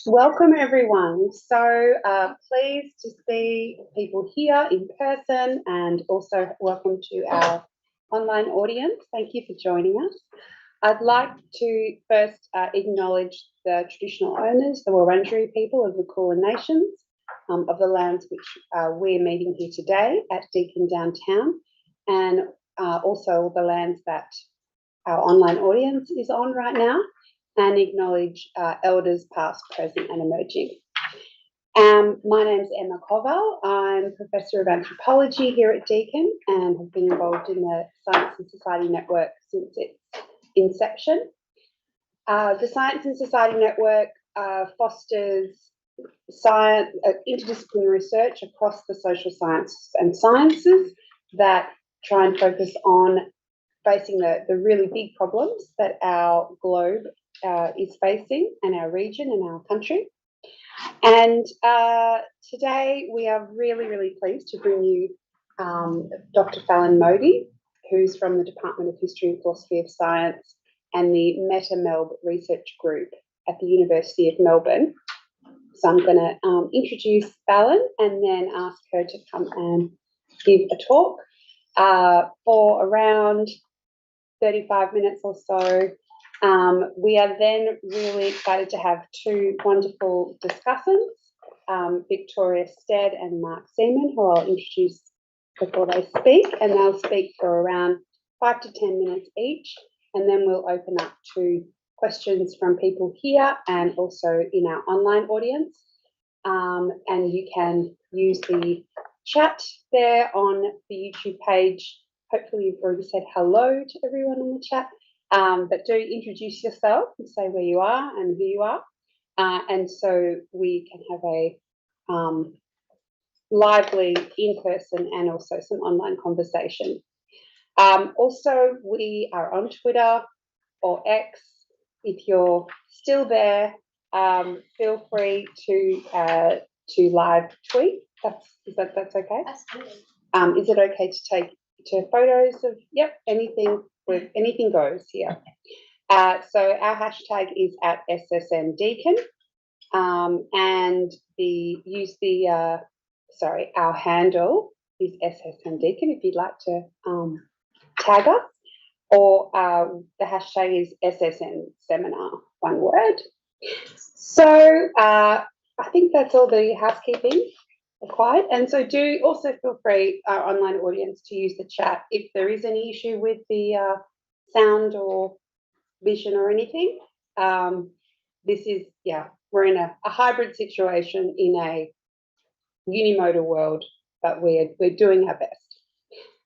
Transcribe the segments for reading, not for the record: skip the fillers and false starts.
Welcome everyone. So pleased to see people here in person and also welcome to our online audience. Thank you for joining us. I'd like to first acknowledge the traditional owners, the Wurundjeri people of the Kulin Nations, of the lands which we're meeting here today at Deakin Downtown, and also the lands that our online audience is on right now, and acknowledge elders past, present and emerging. My name's Emma Covell. I'm Professor of Anthropology here at Deakin and have been involved in the Science and Society Network since its inception. The Science and Society Network fosters science, interdisciplinary research across the social sciences and sciences that try and focus on facing the really big problems that our globe is facing, and our region and our country. And today we are really pleased to bring you Dr. Fallon Mody, who's from the Department of History and Philosophy of Science and the Meta-Melb Research Group at the University of Melbourne. So I'm going to introduce Fallon and then ask her to come and give a talk for around 35 minutes or so. We are then really excited to have two wonderful discussants, Victoria Stead and Mark Seaman, who I'll introduce before they speak, and they'll speak for around 5 to 10 minutes each, and then we'll open up to questions from people here and also in our online audience. And you can use the chat there on the YouTube page. Hopefully you've already said hello to everyone on the chat. But do introduce yourself and say where you are and who you are, and so we can have a lively in-person and also some online conversation. Also, we are on Twitter or X. If you're still there, feel free to live tweet. That's okay? Absolutely. Is it okay to take photos of anything goes here. So our hashtag is at SSN Deakin, and our handle is SSN Deakin if you'd like to tag us, or the hashtag is SSN Seminar, one word. So I think that's all the housekeeping required, and so do also feel free, our online audience, to use the chat if there is any issue with the sound or vision or anything. This is, we're in a hybrid situation in a unimodal world, but we're doing our best.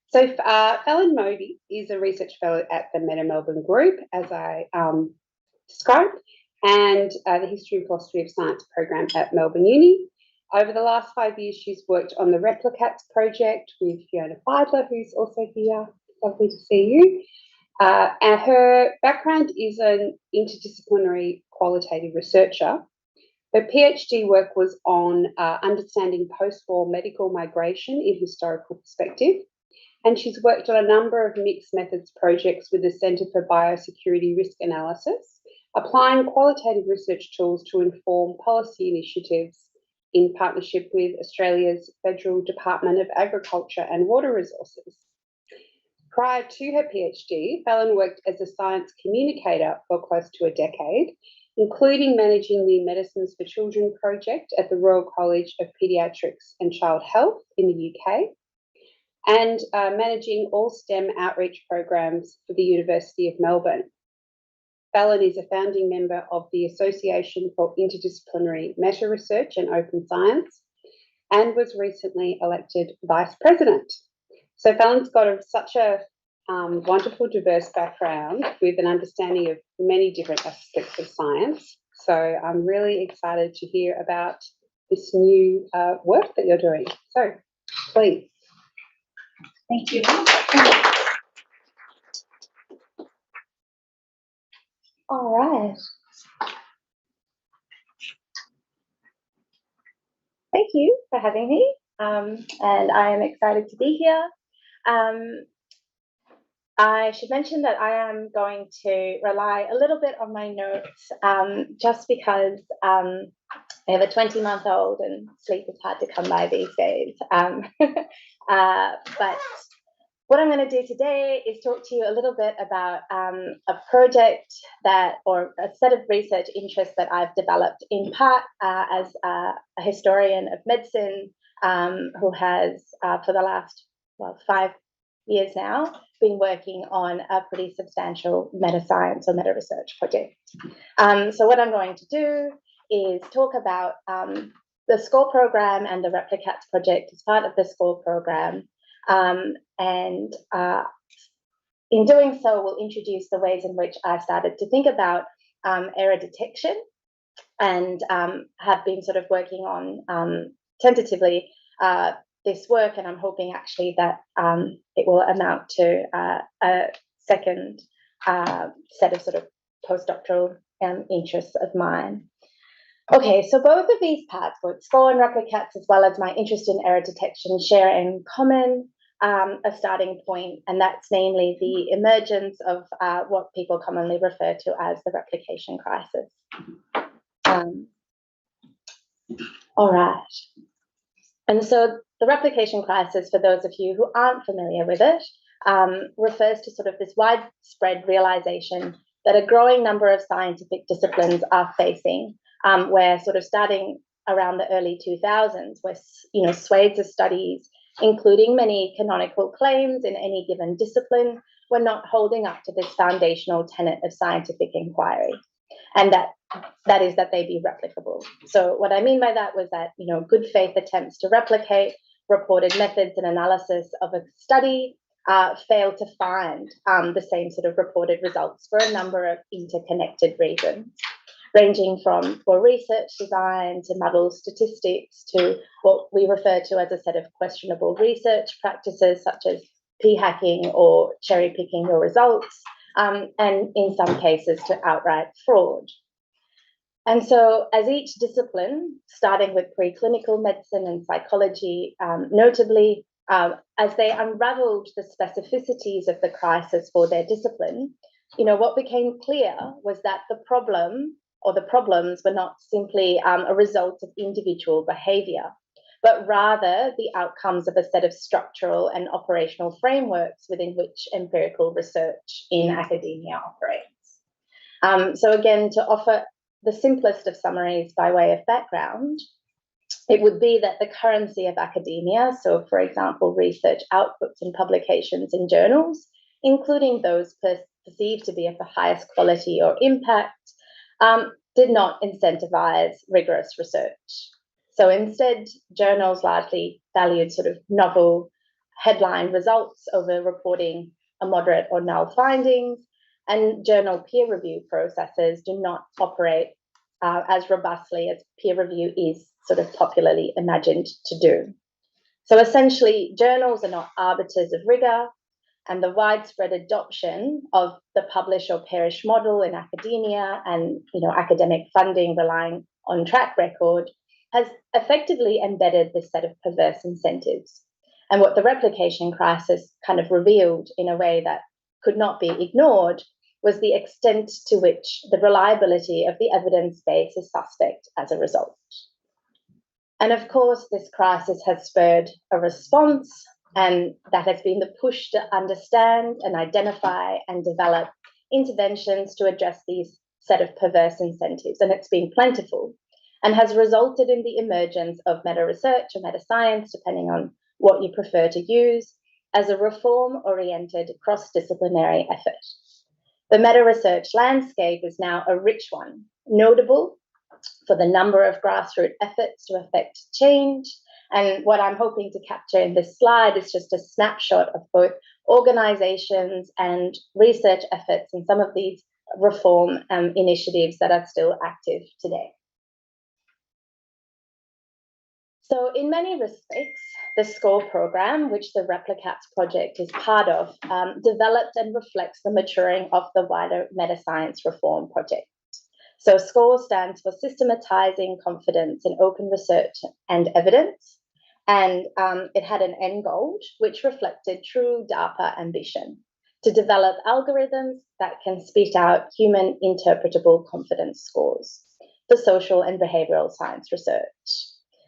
So Fallon Mody is a research fellow at the Meta-Melbourne Group, as I described, and the History and Philosophy of Science program at Melbourne Uni. Over the last 5 years, she's worked on the replicates project with Fiona Feidler, who's also here. Lovely to see you. And her background is an interdisciplinary qualitative researcher. Her PhD work was on understanding post-war medical migration in historical perspective, and she's worked on a number of mixed methods projects with the Centre for Biosecurity Risk Analysis, applying qualitative research tools to inform policy initiatives in partnership with Australia's Federal Department of Agriculture and Water Resources. Prior to her PhD, Fallon worked as a science communicator for close to a decade, including managing the Medicines for Children project at the Royal College of Paediatrics and Child Health in the UK, and managing all STEM outreach programs for the University of Melbourne. Fallon is a founding member of the Association for Interdisciplinary Metaresearch and Open Science, and was recently elected Vice President. So Fallon's got such a wonderful, diverse background with an understanding of many different aspects of science. So I'm really excited to hear about this new work that you're doing. So please. Thank you. All right. Thank you for having me, and I am excited to be here. I should mention that I am going to rely a little bit on my notes just because I have a 20-month-old, and sleep is hard to come by these days. But what I'm going to do today is talk to you a little bit about a project or a set of research interests that I've developed in part as a historian of medicine who has, for the last 5 years now, been working on a pretty substantial meta-science or meta-research project. So what I'm going to do is talk about the SCORE program and the replicates project as part of the SCORE program. In doing so, we'll introduce the ways in which I started to think about error detection and have been sort of working on tentatively this work, and I'm hoping actually that it will amount to a second set of sort of postdoctoral interests of mine. Okay, so both of these parts, both SCORE and replicates, as well as my interest in error detection, share in common a starting point, and that's namely the emergence of what people commonly refer to as the replication crisis. All right. And so the replication crisis, for those of you who aren't familiar with it, refers to sort of this widespread realization that a growing number of scientific disciplines are facing, where sort of starting around the early 2000s, where swathes of studies, including many canonical claims in any given discipline, were not holding up to this foundational tenet of scientific inquiry, and that is that they be replicable. So what I mean by that was that good faith attempts to replicate reported methods and analysis of a study failed to find the same sort of reported results for a number of interconnected reasons, ranging from poor research design to muddled statistics to what we refer to as a set of questionable research practices, such as p-hacking or cherry-picking your results, and in some cases to outright fraud. And so as each discipline, starting with preclinical medicine and psychology, notably, as they unraveled the specificities of the crisis for their discipline, what became clear was that the problem or the problems were not simply a result of individual behavior, but rather the outcomes of a set of structural and operational frameworks within which empirical research in academia operates. So again, to offer the simplest of summaries by way of background, it would be that the currency of academia, so for example, research outputs and publications in journals, including those perceived to be of the highest quality or impact, did not incentivize rigorous research. So instead, journals largely valued sort of novel headline results over reporting a moderate or null findings, and journal peer review processes do not operate as robustly as peer review is sort of popularly imagined to do. So essentially, journals are not arbiters of rigor, and the widespread adoption of the publish or perish model in academia and academic funding relying on track record has effectively embedded this set of perverse incentives. And what the replication crisis kind of revealed in a way that could not be ignored was the extent to which the reliability of the evidence base is suspect as a result. And of course, this crisis has spurred a response, and that has been the push to understand and identify and develop interventions to address these set of perverse incentives. And it's been plentiful and has resulted in the emergence of meta-research or meta-science, depending on what you prefer to use, as a reform-oriented cross-disciplinary effort. The meta-research landscape is now a rich one, notable for the number of grassroots efforts to affect change. And what I'm hoping to capture in this slide is just a snapshot of both organizations and research efforts in some of these reform initiatives that are still active today. So in many respects, the SCORE program, which the replicates project is part of, developed and reflects the maturing of the wider meta-science reform project. So SCORE stands for Systematizing Confidence in Open Research and Evidence, and it had an end goal which reflected true DARPA ambition to develop algorithms that can spit out human interpretable confidence scores. for social and behavioural science research.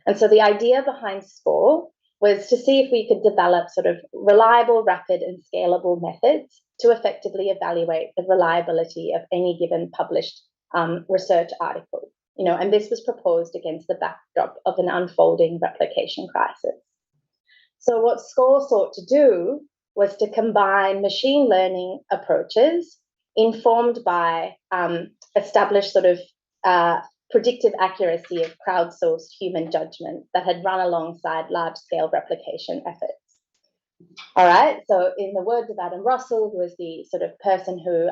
And so the idea behind SCORE was to see if we could develop sort of reliable, rapid and scalable methods to effectively evaluate the reliability of any given published research article. And this was proposed against the backdrop of an unfolding replication crisis. So what SCORE sought to do was to combine machine learning approaches informed by established sort of predictive accuracy of crowdsourced human judgment that had run alongside large-scale replication efforts. All right, so in the words of Adam Russell, who was the sort of person who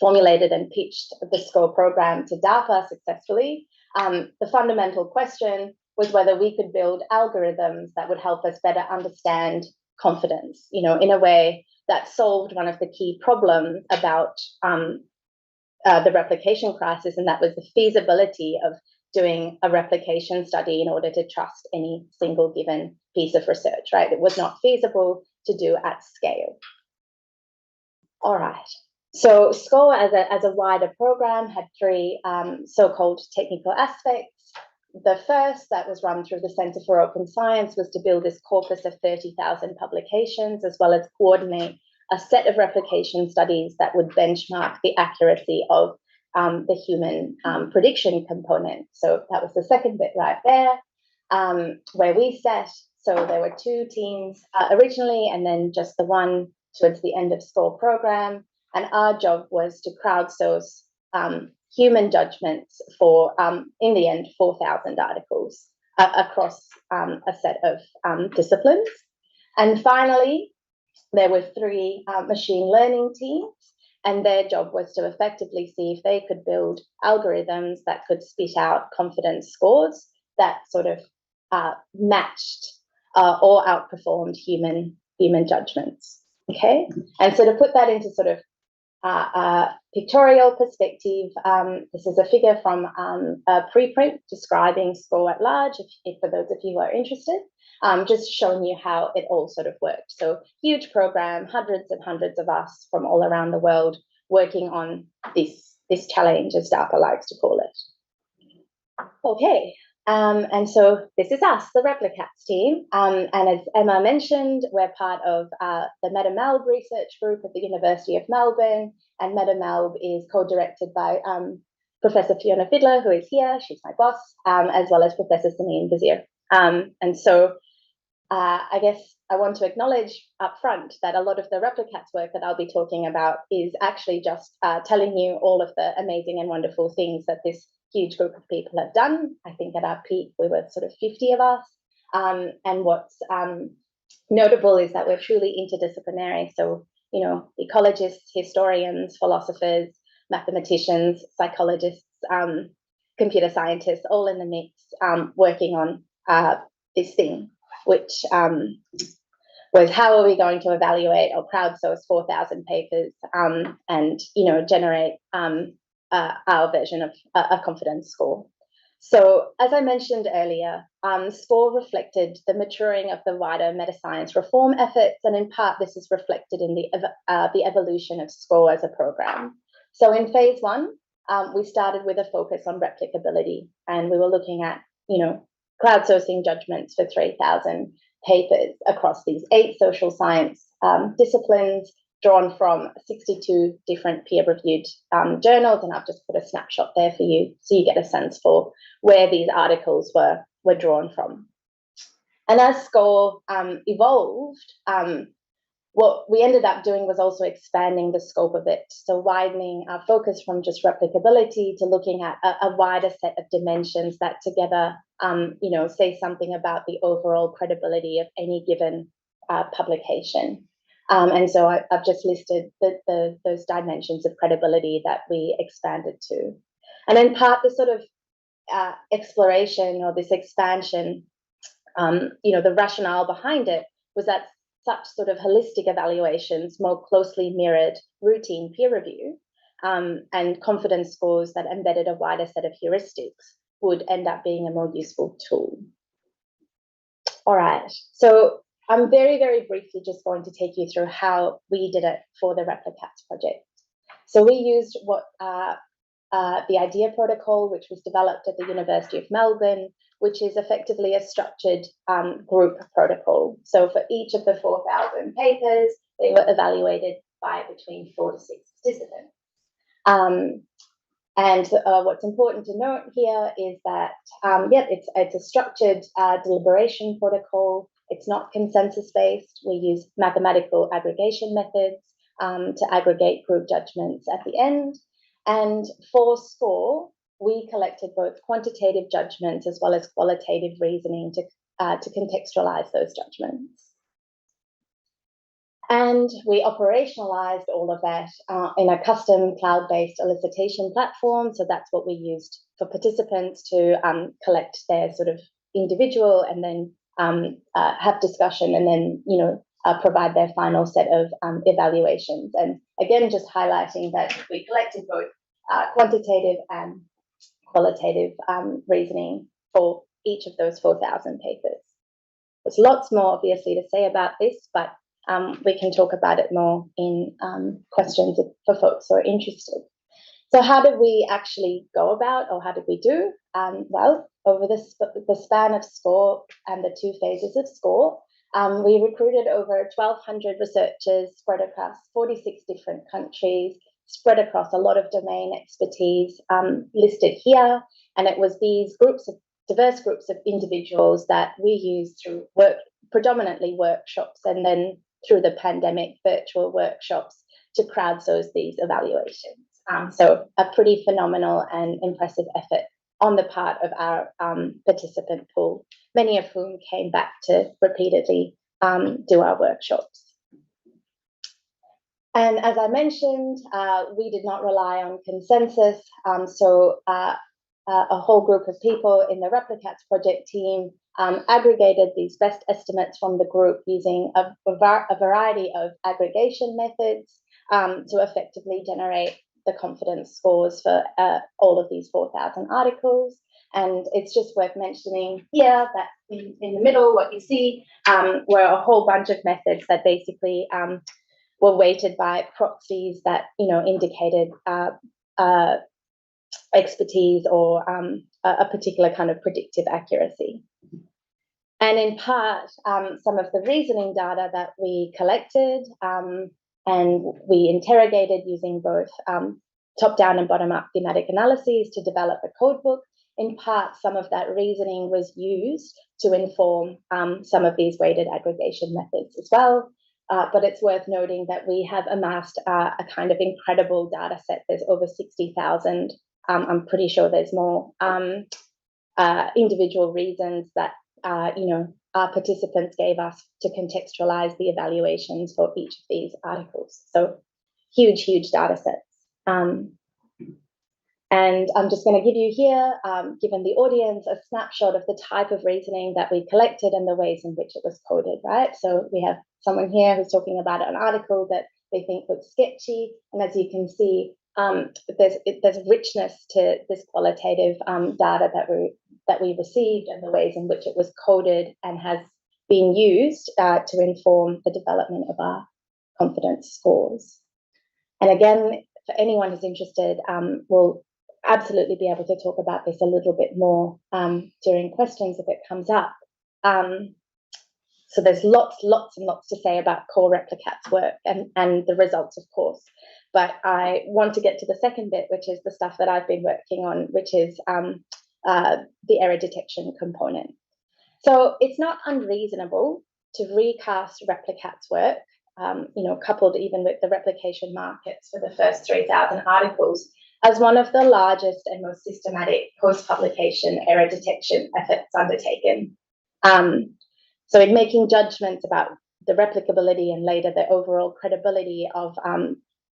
formulated and pitched the SCORE program to DARPA successfully, the fundamental question was whether we could build algorithms that would help us better understand confidence, in a way that solved one of the key problems about the replication crisis, and that was the feasibility of doing a replication study in order to trust any single given piece of research, right? It was not feasible to do at scale. All right. So SCORE as a wider program had three so-called technical aspects. The first, that was run through the Centre for Open Science, was to build this corpus of 30,000 publications, as well as coordinate a set of replication studies that would benchmark the accuracy of the human prediction component. So that was the second bit right there, where we sat. So there were two teams originally, and then just the one towards the end of SCORE program. And our job was to crowdsource human judgments for, in the end, 4,000 articles across a set of disciplines. And finally, there were three machine learning teams, and their job was to effectively see if they could build algorithms that could spit out confidence scores that sort of matched or outperformed human judgments. Okay, and so to put that into sort of pictorial perspective, this is a figure from a preprint describing SCORE at large, if for those of you who are interested, just showing you how it all sort of worked. So huge program, hundreds and hundreds of us from all around the world working on this challenge, as DARPA likes to call it. Okay, and so this is us, the Replicats team, and as Emma mentioned, we're part of the MetaMelb research group at the University of Melbourne, and MetaMelb is co-directed by Professor Fiona Fiddler, who is here, she's my boss, as well as Professor Samin Bazir. And so I guess I want to acknowledge up front that a lot of the Replicats work that I'll be talking about is actually just telling you all of the amazing and wonderful things that this huge group of people have done. I think at our peak we were sort of 50 of us, and what's notable is that we're truly interdisciplinary. So, ecologists, historians, philosophers, mathematicians, psychologists, computer scientists, all in the mix, working on this thing, which was how are we going to evaluate or crowdsource 4,000 papers and generate our version of a confidence score. So as I mentioned earlier, SCORE reflected the maturing of the wider meta-science reform efforts, and in part this is reflected in the evolution of SCORE as a program. So in phase one, we started with a focus on replicability, and we were looking at, crowdsourcing judgments for 3,000 papers across these 8 social science disciplines, drawn from 62 different peer-reviewed journals, and I've just put a snapshot there for you so you get a sense for where these articles were drawn from. And as SCORE evolved, what we ended up doing was also expanding the scope of it, so widening our focus from just replicability to looking at a wider set of dimensions that together, say something about the overall credibility of any given publication. And so I've just listed those dimensions of credibility that we expanded to. And in part, this sort of exploration or this expansion, the rationale behind it was that such sort of holistic evaluations more closely mirrored routine peer review, and confidence scores that embedded a wider set of heuristics would end up being a more useful tool. All right, so I'm very, very briefly just going to take you through how we did it for the Replicats project. So we used what the IDEA protocol, which was developed at the University of Melbourne, which is effectively a structured group protocol. So for each of the 4,000 papers, they were evaluated by between 4 to 6 participants. What's important to note here is that, it's a structured deliberation protocol. It's not consensus-based. We use mathematical aggregation methods to aggregate group judgments at the end. And for score, we collected both quantitative judgments as well as qualitative reasoning to contextualise those judgments. And we operationalized all of that in a custom cloud-based elicitation platform. So that's what we used for participants to collect their sort of individual and then have discussion and then, provide their final set of evaluations. And again, just highlighting that we collected both quantitative and qualitative reasoning for each of those 4,000 papers. There's lots more, obviously, to say about this, but we can talk about it more in questions for folks who are interested. So how did we actually go about, or how did we do? Well, over the span of SCORE and the 2 phases of SCORE, we recruited over 1,200 researchers spread across 46 different countries, spread across a lot of domain expertise listed here. And it was these diverse groups of individuals that we used through predominantly workshops, and then through the pandemic, virtual workshops to crowdsource these evaluations. So a pretty phenomenal and impressive effort on the part of our participant pool, many of whom came back to repeatedly do our workshops. And as I mentioned, we did not rely on consensus. A whole group of people in the Replicats project team aggregated these best estimates from the group using a variety of aggregation methods to effectively generate the confidence scores for all of these 4,000 articles. And it's just worth mentioning here that in the middle, what you see were a whole bunch of methods that basically were weighted by proxies that indicated expertise or a particular kind of predictive accuracy. And in part, some of the reasoning data that we collected and we interrogated using both top-down and bottom-up thematic analyses to develop a codebook. In part, some of that reasoning was used to inform some of these weighted aggregation methods as well. But it's worth noting that we have amassed a kind of incredible data set. There's over 60,000. I'm pretty sure there's more individual reasons that our participants gave us to contextualize the evaluations for each of these articles. So huge data sets. And I'm just going to give you here, given the audience, a snapshot of the type of reasoning that we collected and the ways in which it was coded, right? So we have someone here who's talking about an article that they think looks sketchy. And as you can see, there's richness to this qualitative data that we received and the ways in which it was coded and has been used to inform the development of our confidence scores. And again, for anyone who's interested, we'll absolutely be able to talk about this a little bit more during questions if it comes up. So there's lots and lots to say about core Replicats work and the results, of course. But I want to get to the second bit, which is the stuff that I've been working on, which is the error detection component. So it's not unreasonable to recast Replicats work, coupled even with the replication markets for the first 3,000 articles, as one of the largest and most systematic post-publication error detection efforts undertaken. So in making judgments about the replicability and later the overall credibility of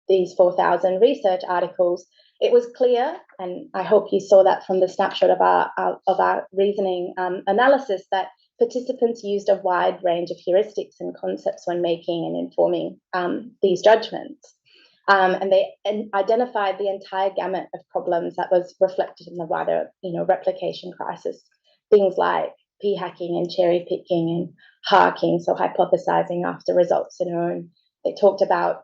these 4,000 research articles, it was clear, and I hope you saw that from the snapshot of our reasoning analysis, that participants used a wide range of heuristics and concepts when making and informing these judgments. And they identified the entire gamut of problems that was reflected in the wider, replication crisis. Things like p-hacking and cherry picking and harking, so hypothesizing after results are known. They talked about,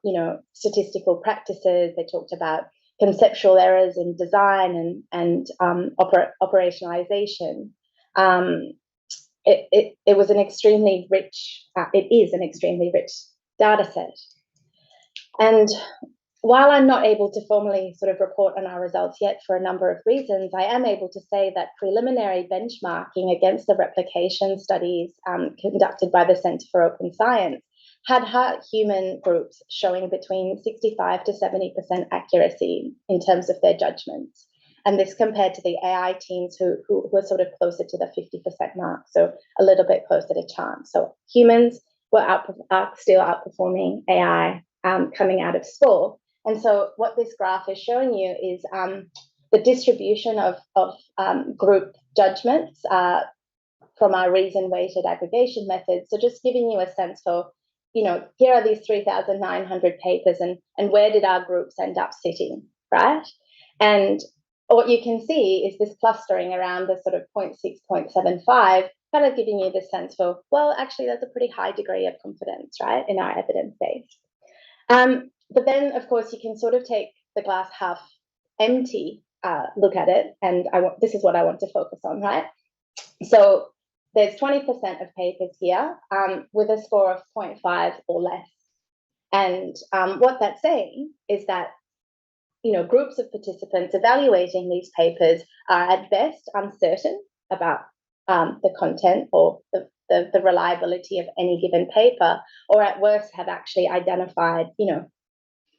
statistical practices. They talked about conceptual errors in design and operationalization. It was an extremely rich, it is an extremely rich data set. And while I'm not able to formally sort of report on our results yet for a number of reasons, I am able to say that preliminary benchmarking against the replication studies conducted by the Centre for Open Science had human groups showing between 65 to 70% accuracy in terms of their judgments. And this compared to the AI teams who were sort of closer to the 50% mark, so a little bit closer to chance. So humans were still outperforming AI coming out of school. And so what this graph is showing you is the distribution of group judgments from our reason-weighted aggregation methods. So just giving you a sense for, here are these 3,900 papers and where did our groups end up sitting, right? And what you can see is this clustering around the sort of 0.6, 0.75, kind of giving you this sense for, well, actually, that's a pretty high degree of confidence, right, in our evidence base. But then, of course, you can sort of take the glass half empty look at it, and this is what I want to focus on, right? So there's 20% of papers here with a score of 0.5 or less. And what that's saying is that, groups of participants evaluating these papers are at best uncertain about the content or the reliability of any given paper, or at worst have actually identified,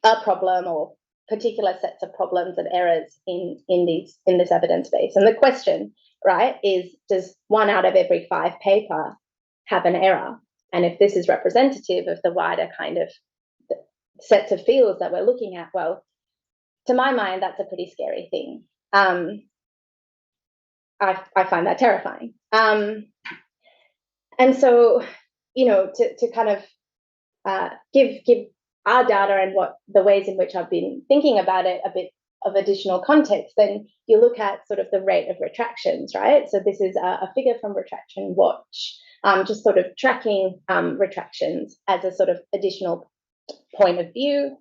a problem or particular sets of problems and errors in this evidence base. And the question, right, is does 1 out of every 5 paper have an error? And if this is representative of the wider kind of sets of fields that we're looking at, well, to my mind, that's a pretty scary thing. I find that terrifying. And so, to kind of give our data and the ways in which I've been thinking about it a bit of additional context, then you look at sort of the rate of retractions, right? So this is a figure from Retraction Watch, just sort of tracking retractions as a sort of additional point of view.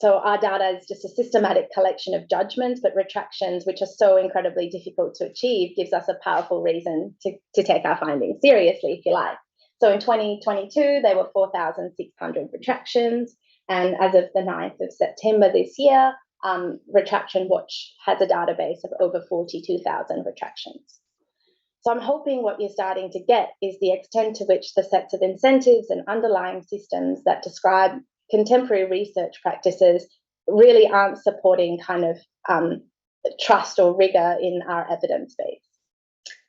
So our data is just a systematic collection of judgments, but retractions, which are so incredibly difficult to achieve, gives us a powerful reason to take our findings seriously, if you like. So in 2022, there were 4,600 retractions. And as of the 9th of September this year, Retraction Watch has a database of over 42,000 retractions. So I'm hoping what you're starting to get is the extent to which the sets of incentives and underlying systems that describe contemporary research practices really aren't supporting kind of trust or rigour in our evidence base.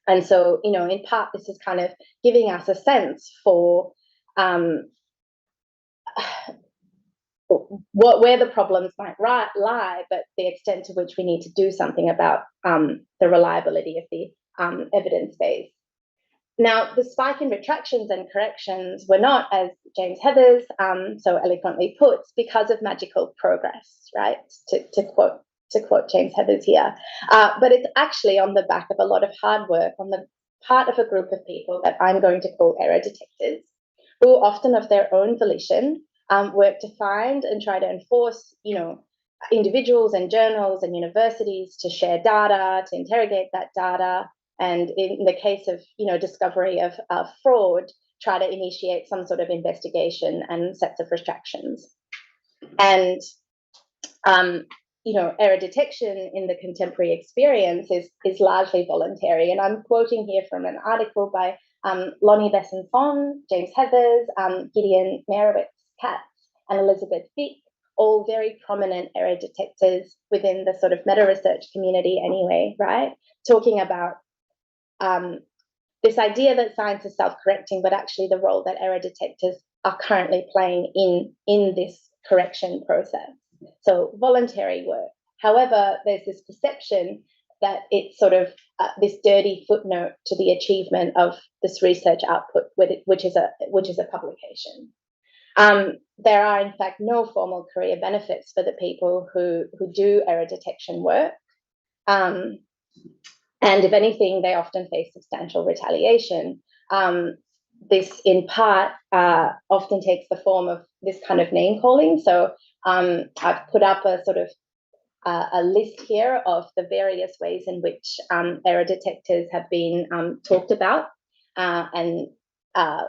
And so, in part, this is kind of giving us a sense for where the problems might lie, but the extent to which we need to do something about the reliability of the evidence base. Now, the spike in retractions and corrections were not, as James Heathers so eloquently puts, because of magical progress, right? To quote James Heathers here. But it's actually on the back of a lot of hard work on the part of a group of people that I'm going to call error detectors, who often of their own volition work to find and try to enforce, individuals and journals and universities to share data, to interrogate that data, and in the case of, discovery of fraud, try to initiate some sort of investigation and sets of retractions. And error detection in the contemporary experience is largely voluntary. And I'm quoting here from an article by Lonnie Besançon, James Heathers, Gideon Merowitz-Katz, and Elizabeth Fick, all very prominent error detectors within the sort of meta-research community anyway, right? Talking about this idea that science is self-correcting, but actually the role that error detectors are currently playing in this correction process. So voluntary work. However, there's this perception that it's sort of this dirty footnote to the achievement of this research output, which is a publication. There are, in fact, no formal career benefits for the people who do error detection work. And if anything, they often face substantial retaliation. This, in part, often takes the form of this kind of name calling. So I've put up a sort of a list here of the various ways in which error detectors have been talked about and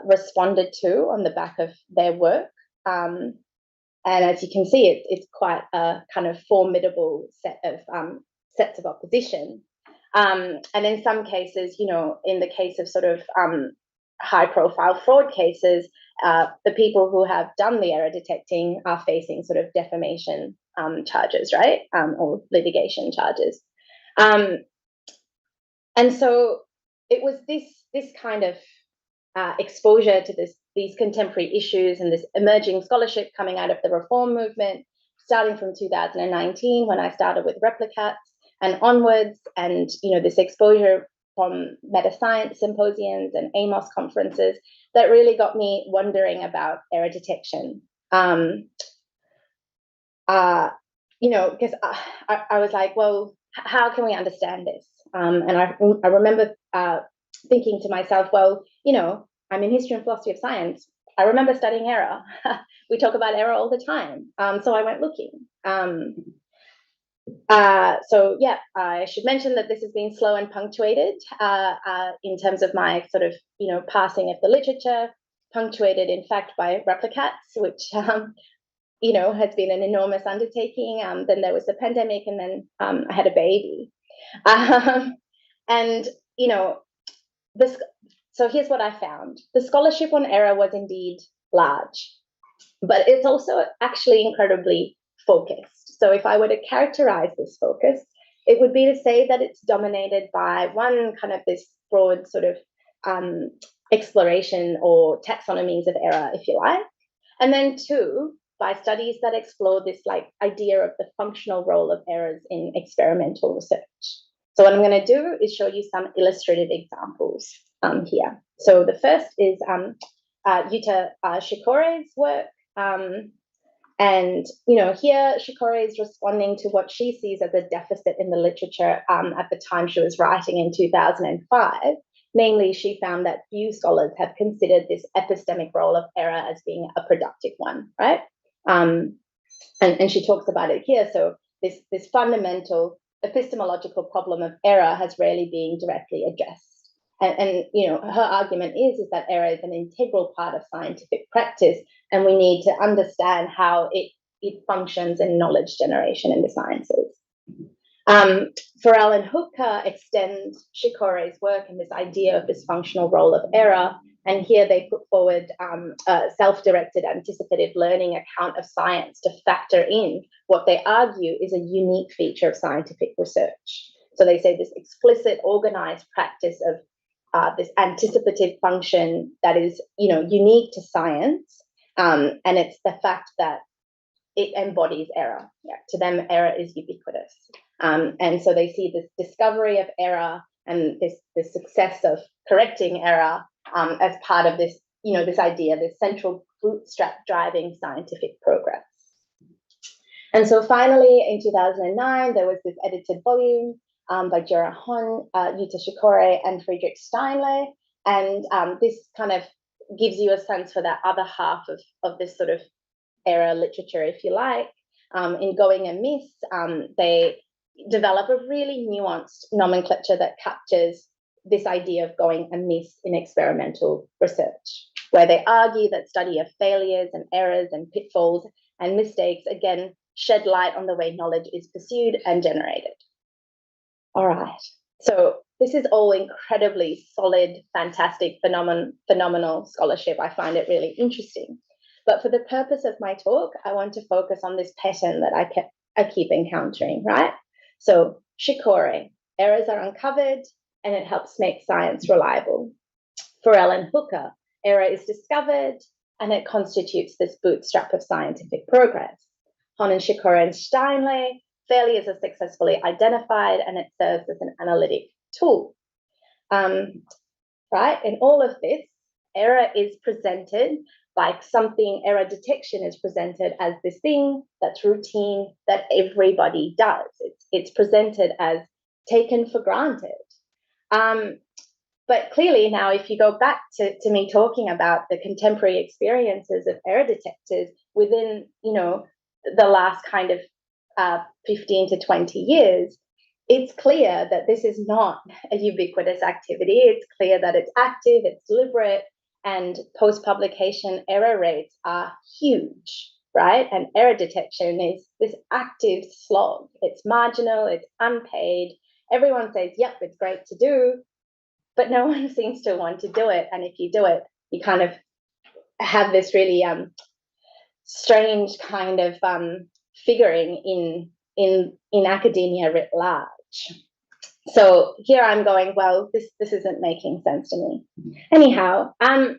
responded to on the back of their work. And as you can see, it's quite a kind of formidable sets of opposition. And in some cases, in the case of sort of high-profile fraud cases, the people who have done the error detecting are facing sort of defamation charges, right, or litigation charges. And so it was this kind of exposure to these contemporary issues and this emerging scholarship coming out of the reform movement, starting from 2019 when I started with replicates and onwards, and this exposure from meta-science symposiums and AMOS conferences that really got me wondering about error detection. Because I was like, well, how can we understand this? And I remember thinking to myself, well, I'm in history and philosophy of science. I remember studying error. We talk about error all the time. So I went looking. So yeah, I should mention that this has been slow and punctuated in terms of my sort of, passing of the literature, punctuated in fact by replicates, which, has been an enormous undertaking. Then there was the pandemic, and then I had a baby. And, so here's what I found. The scholarship on error was indeed large, but it's also actually incredibly focused. So if I were to characterize this focus, it would be to say that it's dominated by one kind of this broad sort of exploration or taxonomies of error, if you like, and then two, by studies that explore this idea of the functional role of errors in experimental research. So what I'm going to do is show you some illustrative examples here. So the first is Yuta Shikore's work. And, here Shikore is responding to what she sees as a deficit in the literature at the time she was writing in 2005. Namely, she found that few scholars have considered this epistemic role of error as being a productive one, right? And she talks about it here. So this fundamental epistemological problem of error has rarely been directly addressed. And her argument is that error is an integral part of scientific practice, and we need to understand how it functions in knowledge generation in the sciences. Farrell and Hooker extend Shikore's work in this idea of this functional role of error, and here they put forward a self-directed anticipative learning account of science to factor in what they argue is a unique feature of scientific research. So they say this explicit, organized practice of this anticipative function that is, unique to science, and it's the fact that it embodies error. Yeah, to them, error is ubiquitous, and so they see this discovery of error and this success of correcting error as part of this, this idea, this central bootstrap driving scientific progress. And so finally, in 2009, there was this edited volume by Jura Hon, Yuta Shikore, and Friedrich Steinle. And this kind of gives you a sense for that other half of this sort of error literature, if you like. In Going Amiss, they develop a really nuanced nomenclature that captures this idea of going amiss in experimental research, where they argue that study of failures and errors and pitfalls and mistakes, again, shed light on the way knowledge is pursued and generated. All right, so this is all incredibly solid, fantastic, phenomenal scholarship. I find it really interesting. But for the purpose of my talk, I want to focus on this pattern that I keep encountering, right? So Shikore, errors are uncovered and it helps make science reliable. For Ellen Hooker, error is discovered and it constitutes this bootstrap of scientific progress. Hon and Shikore and Steinle, failures are successfully identified and it serves as an analytic tool. Right? In all of this, error is presented like something, error detection is presented as this thing that's routine, that everybody does. It's presented as taken for granted. But clearly now, if you go back to me talking about the contemporary experiences of error detectors within, the last kind of 15 to 20 years, it's clear that this is not a ubiquitous activity. It's clear that it's active, it's deliberate, and post-publication error rates are huge, right? And error detection is this active slog. It's marginal, it's unpaid. Everyone says, yep, it's great to do, but no one seems to want to do it. And if you do it, you kind of have this really strange kind of figuring in academia writ large. So here I'm going, well, this isn't making sense to me. Anyhow, I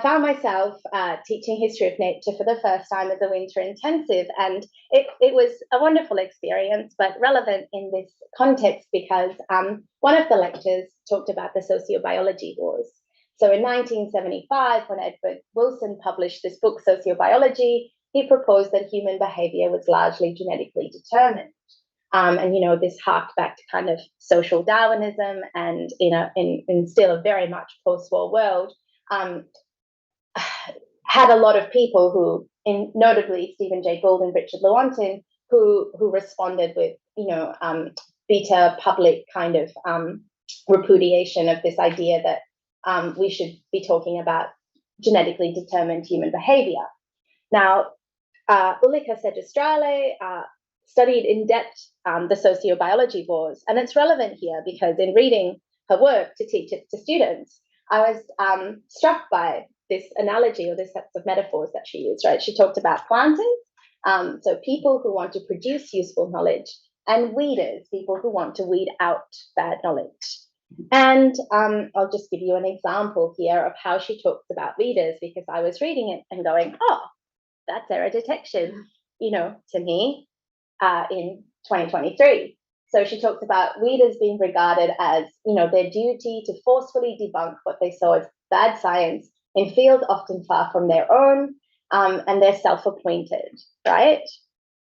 found myself teaching history of nature for the first time as a winter intensive, and it was a wonderful experience, but relevant in this context because one of the lectures talked about the sociobiology wars. So in 1975, when Edward Wilson published this book, Sociobiology, he proposed that human behavior was largely genetically determined. And, you know, this harked back to kind of social Darwinism, and in still a very much post-war world, had a lot of people who, notably Stephen Jay Gould and Richard Lewontin, who responded with, bitter public kind of repudiation of this idea that we should be talking about genetically determined human behavior. Now, Ulrika Segestrale studied in depth the sociobiology wars, and it's relevant here because in reading her work to teach it to students, I was struck by this analogy or this sets of metaphors that she used, right? She talked about planters, so people who want to produce useful knowledge, and weeders, people who want to weed out bad knowledge. And I'll just give you an example here of how she talks about weeders, because I was reading it and going, oh, that's error detection, to me in 2023. So she talks about weeders being regarded as, their duty to forcefully debunk what they saw as bad science in fields often far from their own, and they're self-appointed, right?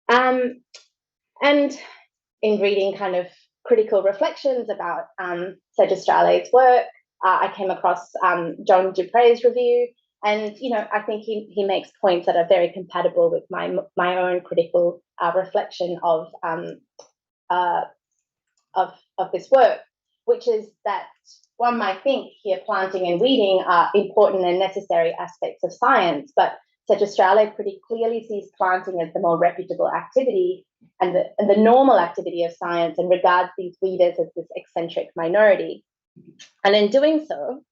And in reading kind of critical reflections about Segestrale's work, I came across John Dupre's review, and I think he makes points that are very compatible with my own critical reflection of this work, which is that one might think here planting and weeding are important and necessary aspects of science, but Segestrale pretty clearly sees planting as the more reputable activity and the normal activity of science, and regards these weeders as this eccentric minority. And in doing so,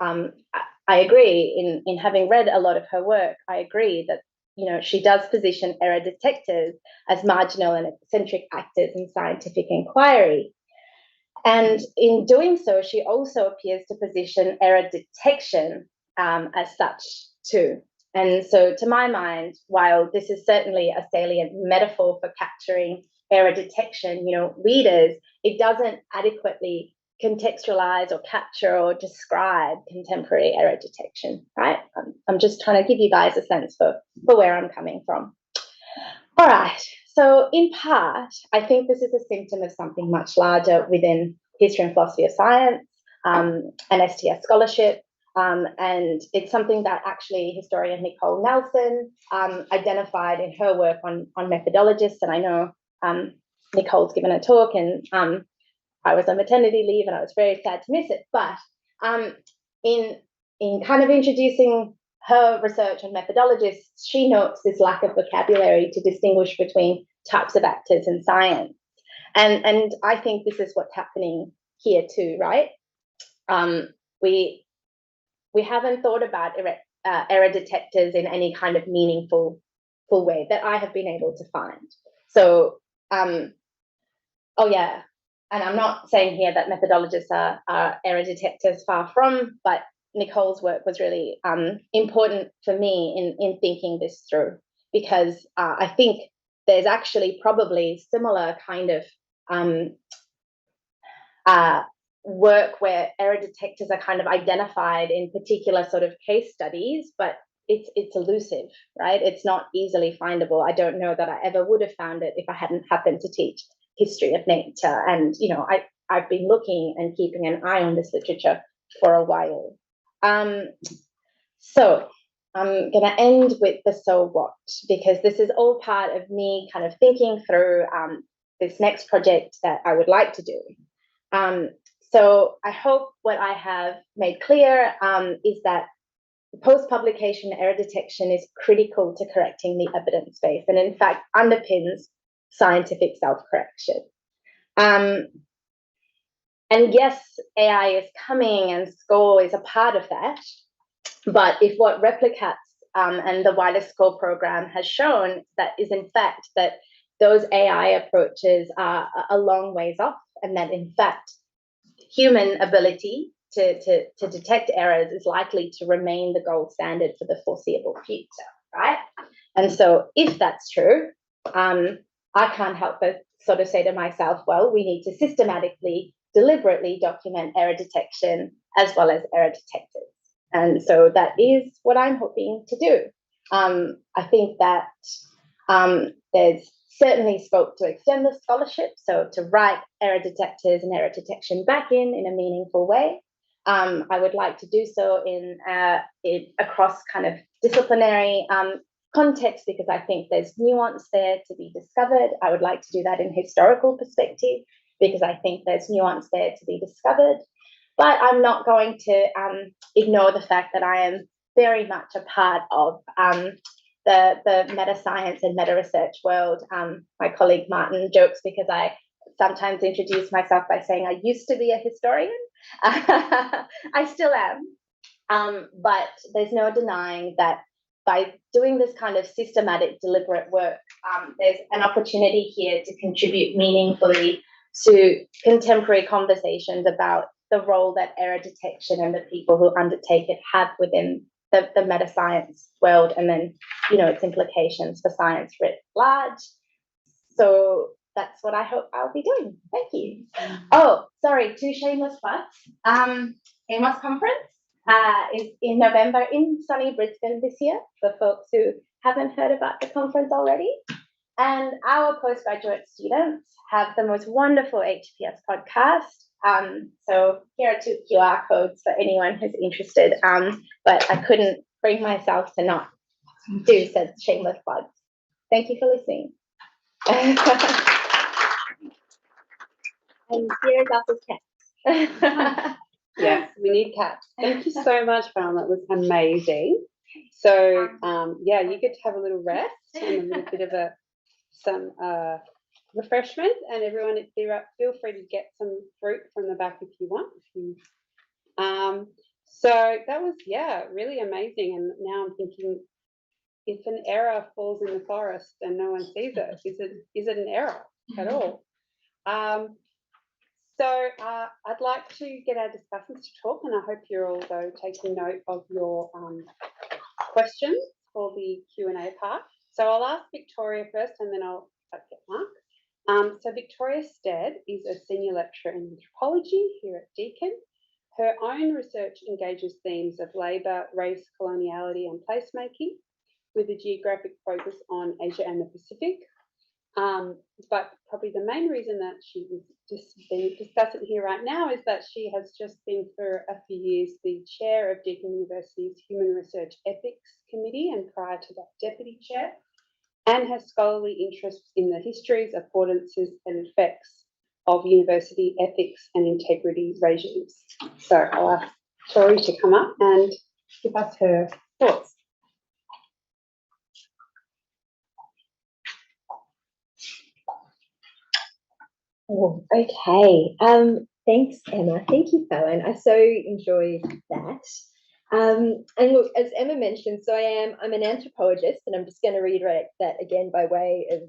I agree, in having read a lot of her work, I agree that she does position error detectors as marginal and eccentric actors in scientific inquiry. And in doing so, she also appears to position error detection as such too. And so to my mind, while this is certainly a salient metaphor for capturing error detection, weeders, it doesn't adequately contextualize or capture or describe contemporary error detection, right? I'm just trying to give you guys a sense for where I'm coming from. All right, so in part, I think this is a symptom of something much larger within history and philosophy of science and STS scholarship, and it's something that actually historian Nicole Nelson identified in her work on methodologists, and I know Nicole's given a talk, and I was on maternity leave and I was very sad to miss it, but in kind of introducing her research on methodologists, she notes this lack of vocabulary to distinguish between types of actors in science. And I think this is what's happening here too, right? We haven't thought about error detectors in any kind of meaningful way that I have been able to find. So, oh yeah, and I'm not saying here that methodologists are error detectors, far from, but Nicole's work was really important for me in thinking this through, because I think there's actually probably similar kind of work where error detectors are kind of identified in particular sort of case studies, but it's elusive, right? It's not easily findable. I don't know that I ever would have found it if I hadn't happened to teach history of nature. And, I've been looking and keeping an eye on this literature for a while. So I'm going to end with the so what, because this is all part of me kind of thinking through this next project that I would like to do. So I hope what I have made clear is that post-publication error detection is critical to correcting the evidence base, and in fact underpins scientific self-correction. And yes, AI is coming and SCORE is a part of that, but if what Replicates and the wider SCORE program has shown, that is in fact that those AI approaches are a long ways off, and that in fact human ability to detect errors is likely to remain the gold standard for the foreseeable future, right? And so if that's true, I can't help but sort of say to myself, well, we need to systematically, deliberately document error detection as well as error detectors. And so that is what I'm hoping to do. I think that there's certainly scope to extend the scholarship, so to write error detectors and error detection back in a meaningful way. I would like to do so in across kind of disciplinary context, because I think there's nuance there to be discovered. I would like to do that in historical perspective, because I think there's nuance there to be discovered. But I'm not going to ignore the fact that I am very much a part of the meta-science and meta-research world. My colleague Martin jokes because I sometimes introduce myself by saying I used to be a historian. I still am. But there's no denying that by doing this kind of systematic, deliberate work, there's an opportunity here to contribute meaningfully to contemporary conversations about the role that error detection and the people who undertake it have within the meta-science world, and then, you know, its implications for science writ large. So that's what I hope I'll be doing. Thank you. Oh, sorry, 2 shameless plugs. AMOS conference is in November in sunny Brisbane this year, for folks who haven't heard about the conference already. And our postgraduate students have the most wonderful HPS podcast. So here are 2 QR codes for anyone who's interested. But I couldn't bring myself to not do said shameless plugs. Thank you for listening. And here is Alpha's cat. Yes, we need cats. Thank you so much, Fallon. That was amazing. So yeah, you get to have a little rest and a little bit of some refreshment, and everyone feel free to get some fruit from the back if you want. So that was, yeah, really amazing. And now I'm thinking, if an error falls in the forest and no one sees it, is it an error at all? So I'd like to get our discussants to talk, and I hope you're all, though, taking note of your questions for the Q&A part. So I'll ask Victoria first, and then I'll get Mark. So Victoria Stead is a senior lecturer in anthropology here at Deakin. Her own research engages themes of labour, race, coloniality and placemaking, with a geographic focus on Asia and the Pacific. But probably the main reason that she is just being discussing here right now is that she has just been for a few years the chair of Deakin University's Human Research Ethics Committee, and prior to that deputy chair, and has scholarly interests in the histories, affordances and effects of university ethics and integrity regimes. So I'll ask Tori to come up and give us her thoughts. Oh, okay. Thanks, Emma. Thank you, Fallon. I so enjoyed that. And look, as Emma mentioned, so I'm an anthropologist, and I'm just going to reiterate that again by way of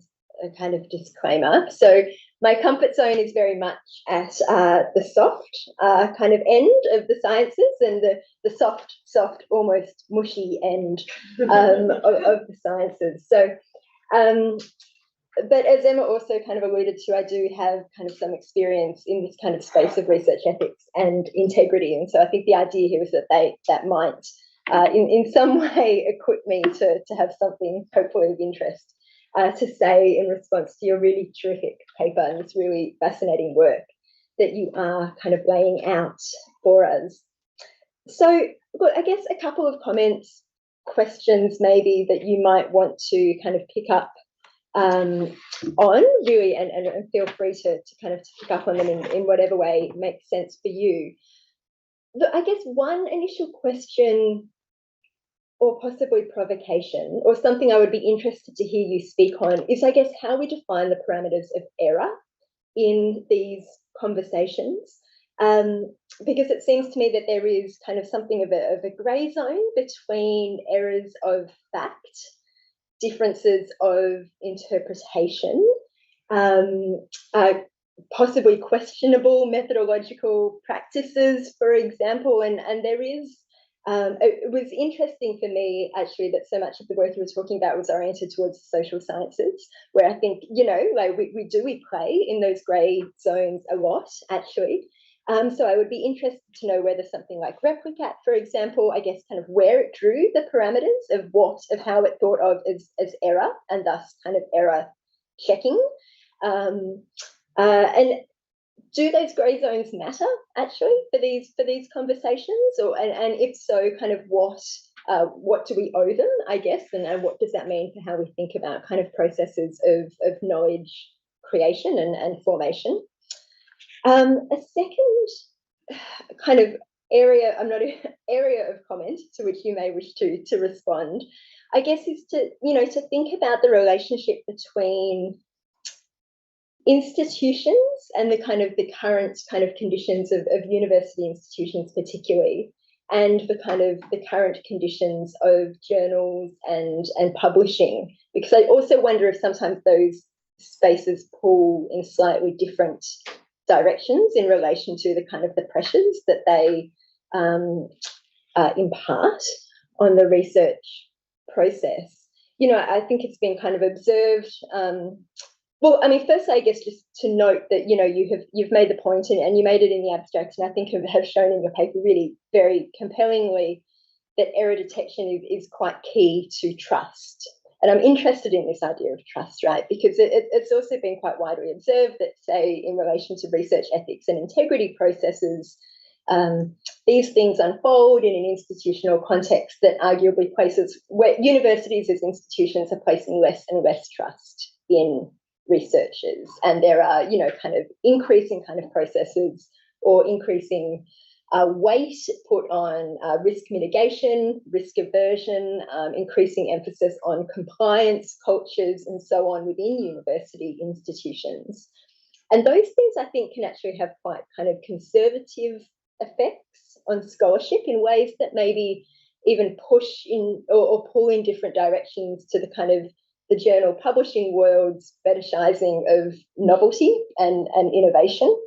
a kind of disclaimer. So my comfort zone is very much at the soft kind of end of the sciences, and the soft, almost mushy end of the sciences. So but as Emma also kind of alluded to, I do have kind of some experience in this kind of space of research ethics and integrity. And so I think the idea here is that might in some way equip me to have something hopefully of interest to say in response to your really terrific paper and this really fascinating work that you are kind of laying out for us. So, look, I guess a couple of comments questions maybe that you might want to kind of pick up on, really, and feel free to kind of pick up on them in whatever way makes sense for you. I guess one initial question, or possibly provocation, or something I would be interested to hear you speak on, is, I guess, how we define the parameters of error in these conversations. Because it seems to me that there is kind of something of a grey zone between errors of fact, differences of interpretation, possibly questionable methodological practices, for example, and there is, it was interesting for me, actually, that so much of the work you were talking about was oriented towards the social sciences, where I think, like we play in those grey zones a lot, actually. So I would be interested to know whether something like Replicate, for example, I guess kind of where it drew the parameters of how it thought of as error, and thus kind of error checking. And do those grey zones matter, actually, for these conversations? And if so, kind of what do we owe them, I guess, and what does that mean for how we think about kind of processes of knowledge creation and formation? A second kind of area of comment to which you may wish to respond, I guess, is to think about the relationship between institutions and the current kind of conditions of university institutions particularly, and the current conditions of journals and publishing, because I also wonder if sometimes those spaces pull in slightly different directions in relation to the pressures that they impart on the research process. I think it's been kind of observed. Well, I mean, first, I guess just to note that you've made the point, and you made it in the abstract, and I think have shown in your paper really very compellingly that error detection is quite key to trust. And I'm interested in this idea of trust, right? Because it's also been quite widely observed that, say, in relation to research ethics and integrity processes, these things unfold in an institutional context that arguably places, where universities as institutions are placing less and less trust in researchers, and there are kind of increasing kind of processes or increasing weight put on risk mitigation, risk aversion, increasing emphasis on compliance cultures and so on within university institutions. And those things, I think, can actually have quite kind of conservative effects on scholarship in ways that maybe even push in or pull in different directions to the kind of the journal publishing world's fetishizing of novelty and innovation.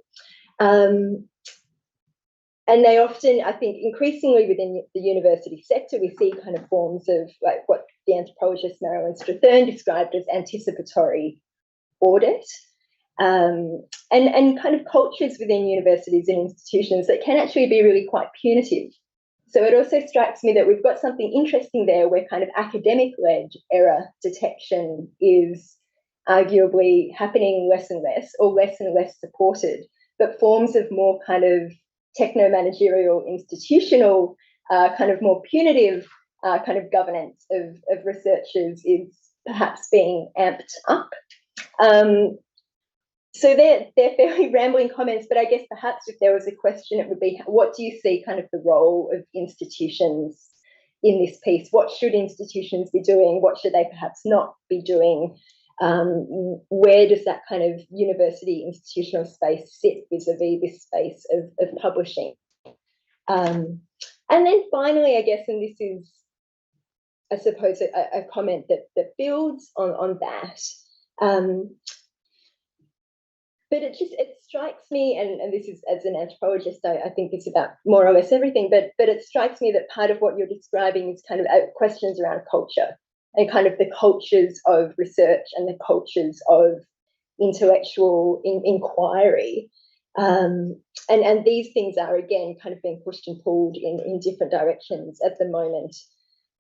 And they often, I think, increasingly within the university sector, we see kind of forms of like what the anthropologist Marilyn Strathern described as anticipatory audit, and kind of cultures within universities and institutions that can actually be really quite punitive. So it also strikes me that we've got something interesting there where kind of academic-led error detection is arguably happening less and less, or less and less supported, but forms of more kind of techno-managerial, institutional, kind of more punitive kind of governance of researchers is perhaps being amped up. So they're fairly rambling comments, but I guess perhaps if there was a question, it would be, what do you see kind of the role of institutions in this piece? What should institutions be doing? What should they perhaps not be doing? Where does that kind of university institutional space sit vis-a-vis this space of publishing? And then finally, I guess, and this is, I suppose, a comment that builds on that, but it strikes me, and this is, as an anthropologist, I think it's about more or less everything, but it strikes me that part of what you're describing is kind of questions around culture, and kind of the cultures of research and the cultures of intellectual inquiry. And these things are, again, kind of being pushed and pulled in different directions at the moment,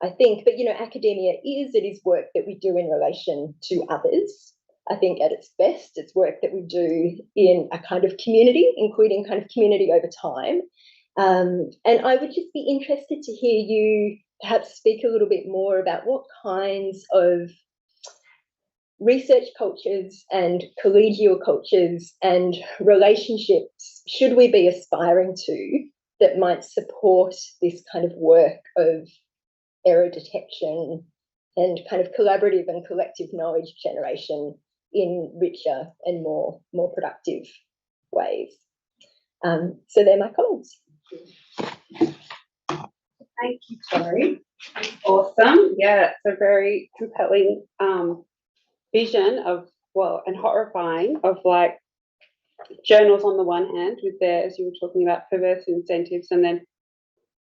I think. But, academia it is work that we do in relation to others. I think at its best, it's work that we do in a kind of community, including kind of community over time. And I would just be interested to hear you perhaps speak a little bit more about what kinds of research cultures and collegial cultures and relationships should we be aspiring to that might support this kind of work of error detection and kind of collaborative and collective knowledge generation in richer and more productive ways. So they're my comments. Thank you, Tori. Awesome. Yeah, it's a very compelling vision of, well, and horrifying of like journals on the one hand with their, as you were talking about, perverse incentives, and then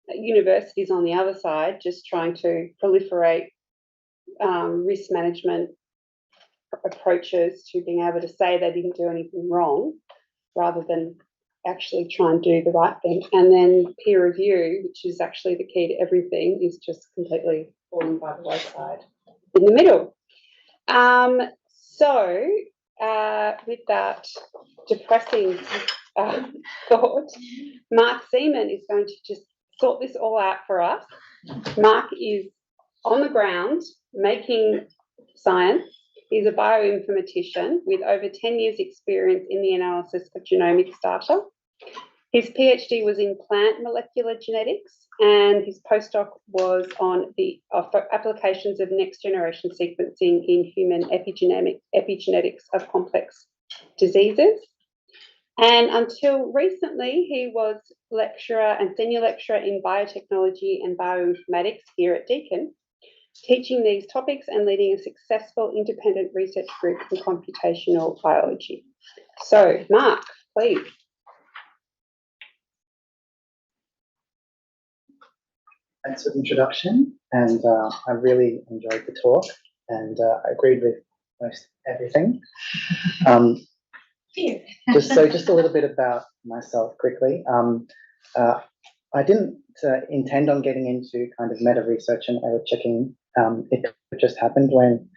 universities on the other side just trying to proliferate risk management approaches to being able to say they didn't do anything wrong rather than actually try and do the right thing. And then peer review, which is actually the key to everything, is just completely falling by the wayside in the middle. So with that depressing thought, Mark Seaman is going to just sort this all out for us. Mark is on the ground making science. He's a bioinformatician with over 10 years' experience in the analysis of genomics data. His PhD was in plant molecular genetics, and his postdoc was on the applications of next-generation sequencing in human epigenetics of complex diseases. And until recently, he was lecturer and senior lecturer in biotechnology and bioinformatics here at Deakin, teaching these topics and leading a successful independent research group in computational biology. So, Mark, please. Thanks for the introduction, and I really enjoyed the talk, and I agreed with most everything. Just a little bit about myself quickly. I didn't intend on getting into kind of meta research and error checking. It just happened when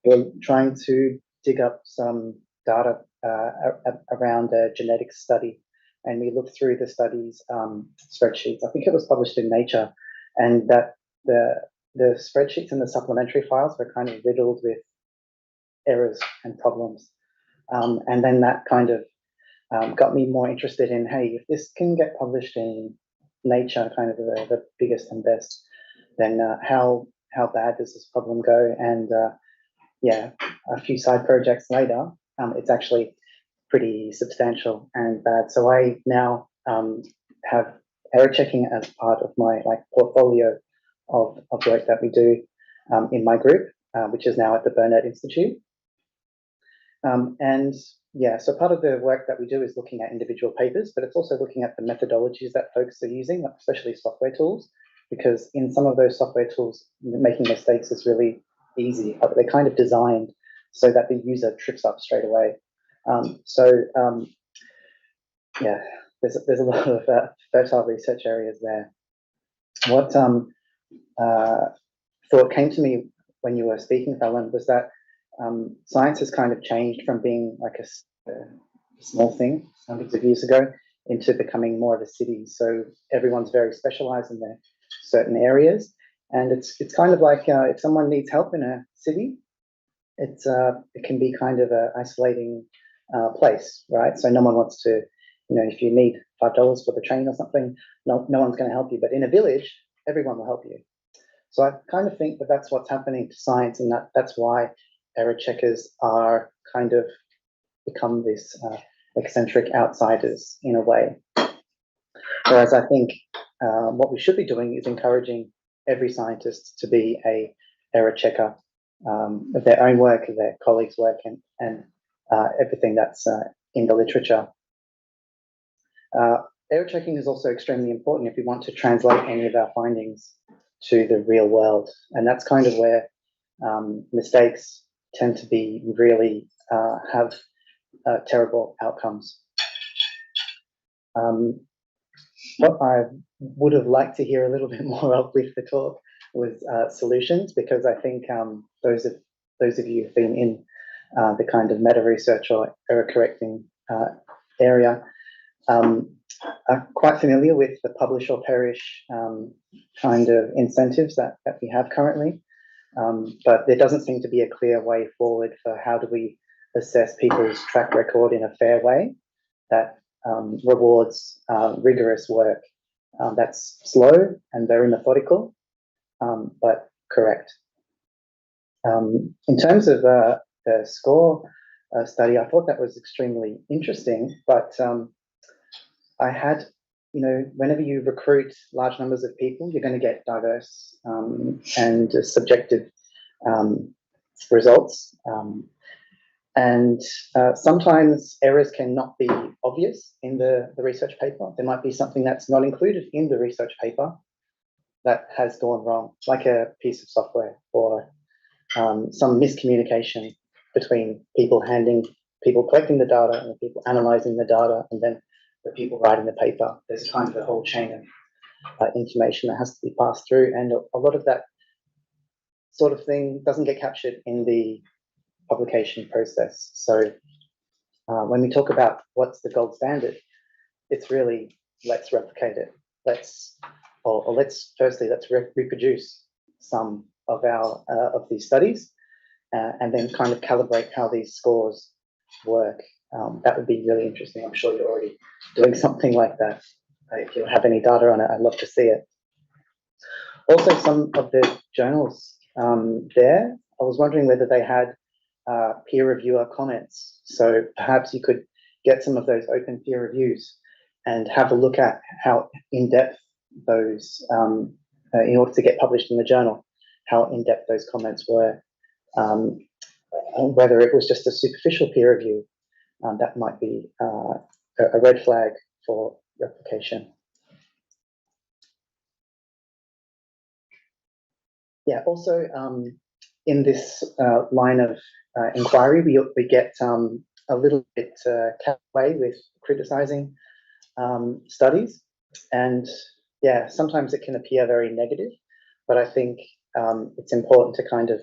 we were trying to dig up some data around a genetics study, and we looked through the study's spreadsheets. I think it was published in Nature, and that the spreadsheets and the supplementary files were kind of riddled with errors and problems. And then that kind of got me more interested in, hey, if this can get published in Nature, kind of the biggest and best, then how bad does this problem go? And yeah, a few side projects later, it's actually pretty substantial and bad. So I now have error checking as part of my portfolio of work that we do in my group, which is now at the Burnett Institute. And yeah, so part of the work that we do is looking at individual papers, but it's also looking at the methodologies that folks are using, especially software tools, because in some of those software tools, making mistakes is really easy. They're kind of designed so that the user trips up straight away. Yeah, there's a lot of fertile research areas there. What thought came to me when you were speaking, Fallon, was that science has kind of changed from being like a small thing hundreds of years ago into becoming more of a city. So everyone's very specialized in their certain areas, and it's kind of like if someone needs help in a city, it can be kind of an isolating place, right? So no one wants to, if you need $5 for the train or something, no one's going to help you. But in a village, everyone will help you. So I kind of think that that's what's happening to science, and that's why error checkers are kind of become this eccentric outsiders in a way. Whereas I think what we should be doing is encouraging every scientist to be a error checker of their own work, of their colleagues' work, and everything that's in the literature. Error checking is also extremely important if we want to translate any of our findings to the real world, and that's kind of where mistakes tend to be really have terrible outcomes. What I would have liked to hear a little bit more of with the talk was solutions, because I think those of you who've been in the kind of meta research or error correcting area quite familiar with the publish or perish kind of incentives that we have currently, but there doesn't seem to be a clear way forward for how do we assess people's track record in a fair way that rewards rigorous work that's slow and very methodical, but correct. In terms of the score study, I thought that was extremely interesting, but I had, whenever you recruit large numbers of people, you're going to get diverse and subjective results. And sometimes errors cannot be obvious in the research paper. There might be something that's not included in the research paper that has gone wrong, like a piece of software or some miscommunication between people collecting the data and the people analysing the data, and then the people writing the paper. There's kind of a whole chain of information that has to be passed through, and a lot of that sort of thing doesn't get captured in the publication process. So when we talk about what's the gold standard, it's really, let's replicate it. Let's reproduce some of our of these studies, and then kind of calibrate how these scores work. That would be really interesting. I'm sure you're already doing something like that. If you have any data on it, I'd love to see it. Also, some of the journals there, I was wondering whether they had peer reviewer comments. So perhaps you could get some of those open peer reviews and have a look at how in-depth those, in order to get published in the journal, how in-depth those comments were. Whether it was just a superficial peer review, that might be a red flag for replication. Yeah, also in this line of inquiry, we get a little bit carried away with criticizing studies, and yeah, sometimes it can appear very negative, but I think it's important to kind of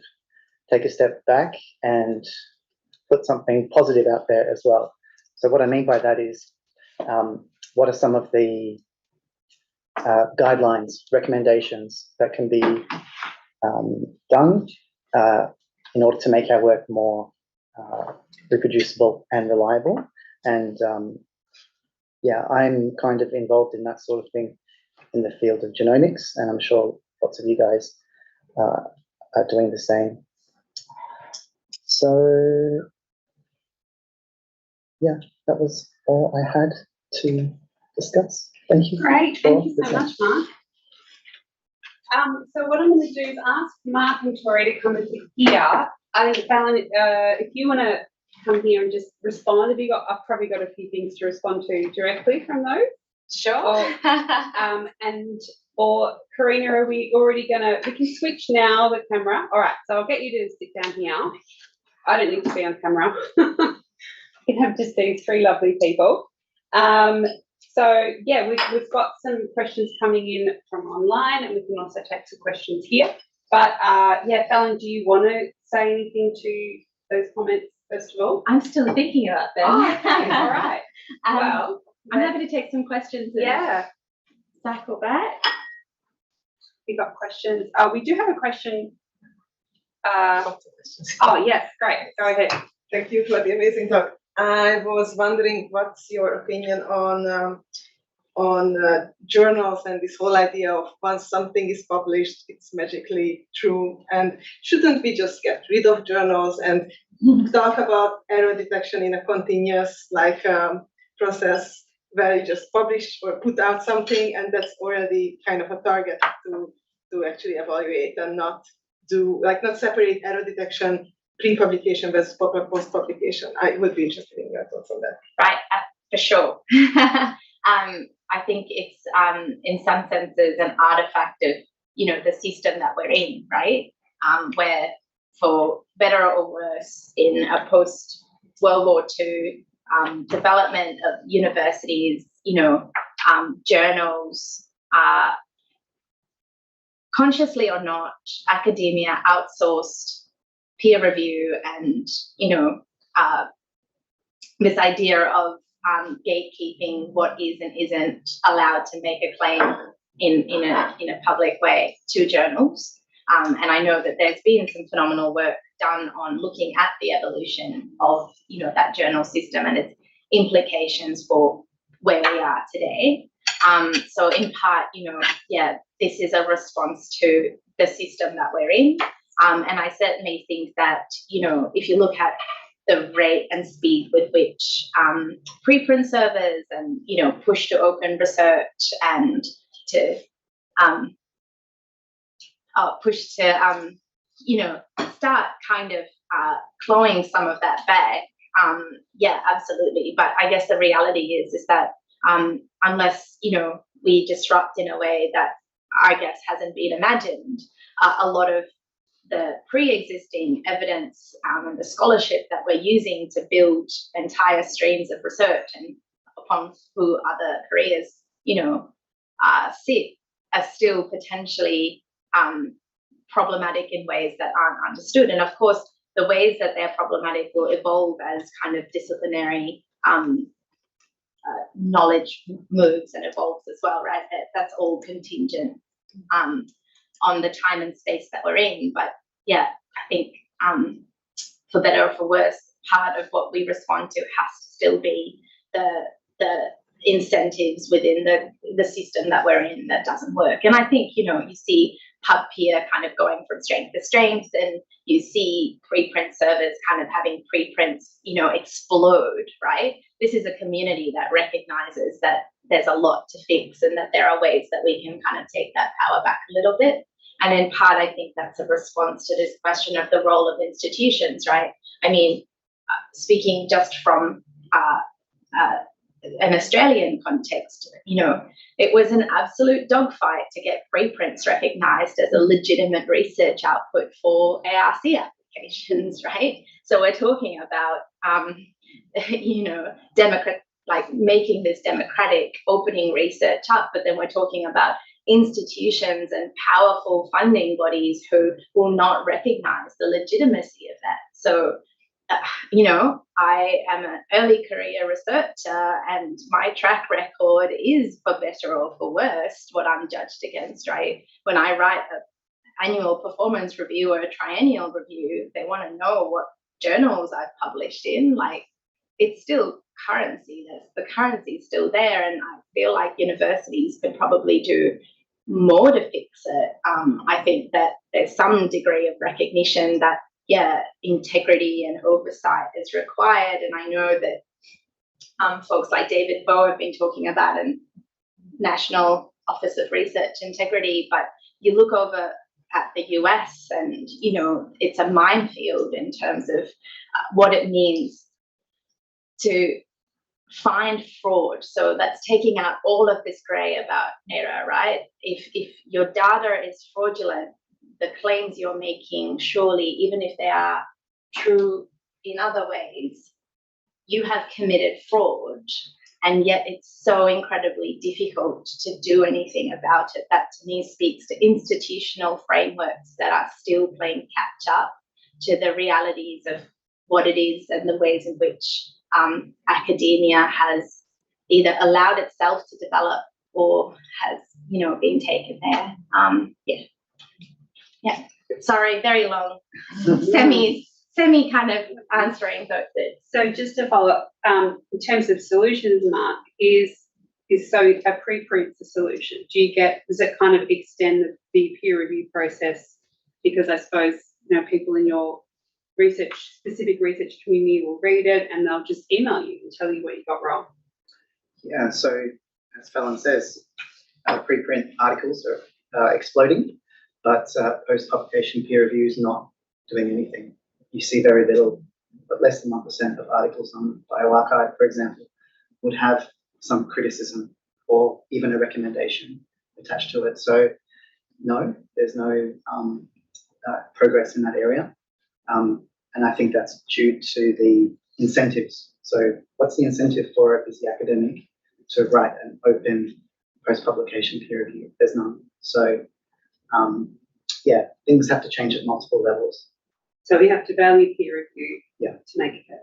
take a step back and put something positive out there as well. So what I mean by that is, what are some of the guidelines, recommendations that can be done in order to make our work more reproducible and reliable? And yeah, I'm kind of involved in that sort of thing in the field of genomics, and I'm sure lots of you guys are doing the same. So yeah, that was all I had to discuss. Thank you. Great, thank you so much, Mark. So what I'm going to do is ask Mark and Tori to come and sit here. I think, Fallon, if you want to come here and just respond, I've probably got a few things to respond to directly from those. Sure. Or Karina, are we already we can switch now the camera. All right, so I'll get you to sit down here. I don't need to be on camera. We can have just these three lovely people. So yeah, we've got some questions coming in from online, and we can also take some questions here. But yeah, Fallon, do you want to say anything to those comments first of all? I'm still thinking about them. Oh, okay. All right. Well, I'm happy to take some questions. Yeah. Cycle back. We got questions. We do have a question. Oh yes, great. Go ahead. Thank you for the amazing talk. I was wondering, what's your opinion on journals and this whole idea of once something is published, it's magically true, and shouldn't we just get rid of journals and talk about error detection in a continuous process where you just publish or put out something, and that's already kind of a target to actually evaluate, and not separate error detection pre-publication versus post-publication. I would be interested in your thoughts on that. Right, for sure. I think it's in some senses an artifact of the system that we're in, right? Where, for better or worse, in a post-World War II development of universities, journals, consciously or not, academia outsourced peer review and this idea of gatekeeping what is and isn't allowed to make a claim in a public way to journals. And I know that there's been some phenomenal work done on looking at the evolution of, that journal system and its implications for where we are today. So in part, this is a response to the system that we're in. And I certainly think that, if you look at the rate and speed with which preprint servers and, push to open research and to push to, start kind of clawing some of that back. Yeah, absolutely. But I guess the reality is that unless, we disrupt in a way that I guess hasn't been imagined, a lot of the pre-existing evidence and the scholarship that we're using to build entire streams of research and upon who other careers, sit are still potentially problematic in ways that aren't understood. And of course, the ways that they're problematic will evolve as kind of disciplinary knowledge moves and evolves as well, right? That's all contingent on the time and space that we're in. But yeah, I think for better or for worse, part of what we respond to has to still be the incentives within the system that we're in that doesn't work. And I think, you see pub peer kind of going from strength to strength, and you see preprint servers kind of having preprints, explode, right? This is a community that recognizes that there's a lot to fix and that there are ways that we can kind of take that power back a little bit. And in part, I think that's a response to this question of the role of institutions, right? I mean, speaking just from an Australian context, it was an absolute dogfight to get preprints recognised as a legitimate research output for ARC applications, right? So we're talking about, making this democratic, opening research up, but then we're talking about institutions and powerful funding bodies who will not recognise the legitimacy of that. So, I am an early career researcher, and my track record is, for better or for worse, what I'm judged against, right? When I write an annual performance review or a triennial review, they want to know what journals I've published in. Like, it's still currency. The currency is still there, and I feel like universities could probably do more to fix it. I think that there's some degree of recognition that integrity and oversight is required. And I know that folks like David Bowe have been talking about a National Office of Research Integrity, but you look over at the US and, it's a minefield in terms of what it means to find fraud. So that's taking out all of this grey about error, right? If your data is fraudulent, the claims you're making, surely, even if they are true in other ways, you have committed fraud, and yet it's so incredibly difficult to do anything about it. That to me speaks to institutional frameworks that are still playing catch up to the realities of what it is and the ways in which academia has either allowed itself to develop or has, been taken there. Sorry, very long, semi kind of answering those bits. So just to follow up, in terms of solutions, Mark, is so a preprint's a solution? Does it kind of extend the peer review process? Because I suppose, people in your specific research community will read it and they'll just email you and tell you what you got wrong. Yeah, so as Fallon says, preprint articles are exploding, but post-publication peer review is not doing anything. You see very little, but less than 1% of articles on bioRxiv, for example, would have some criticism or even a recommendation attached to it. So no, there's no progress in that area. And I think that's due to the incentives. So what's the incentive for it as the academic to write an open post-publication peer review? There's none. So things have to change at multiple levels. So we have to value peer review to make it better.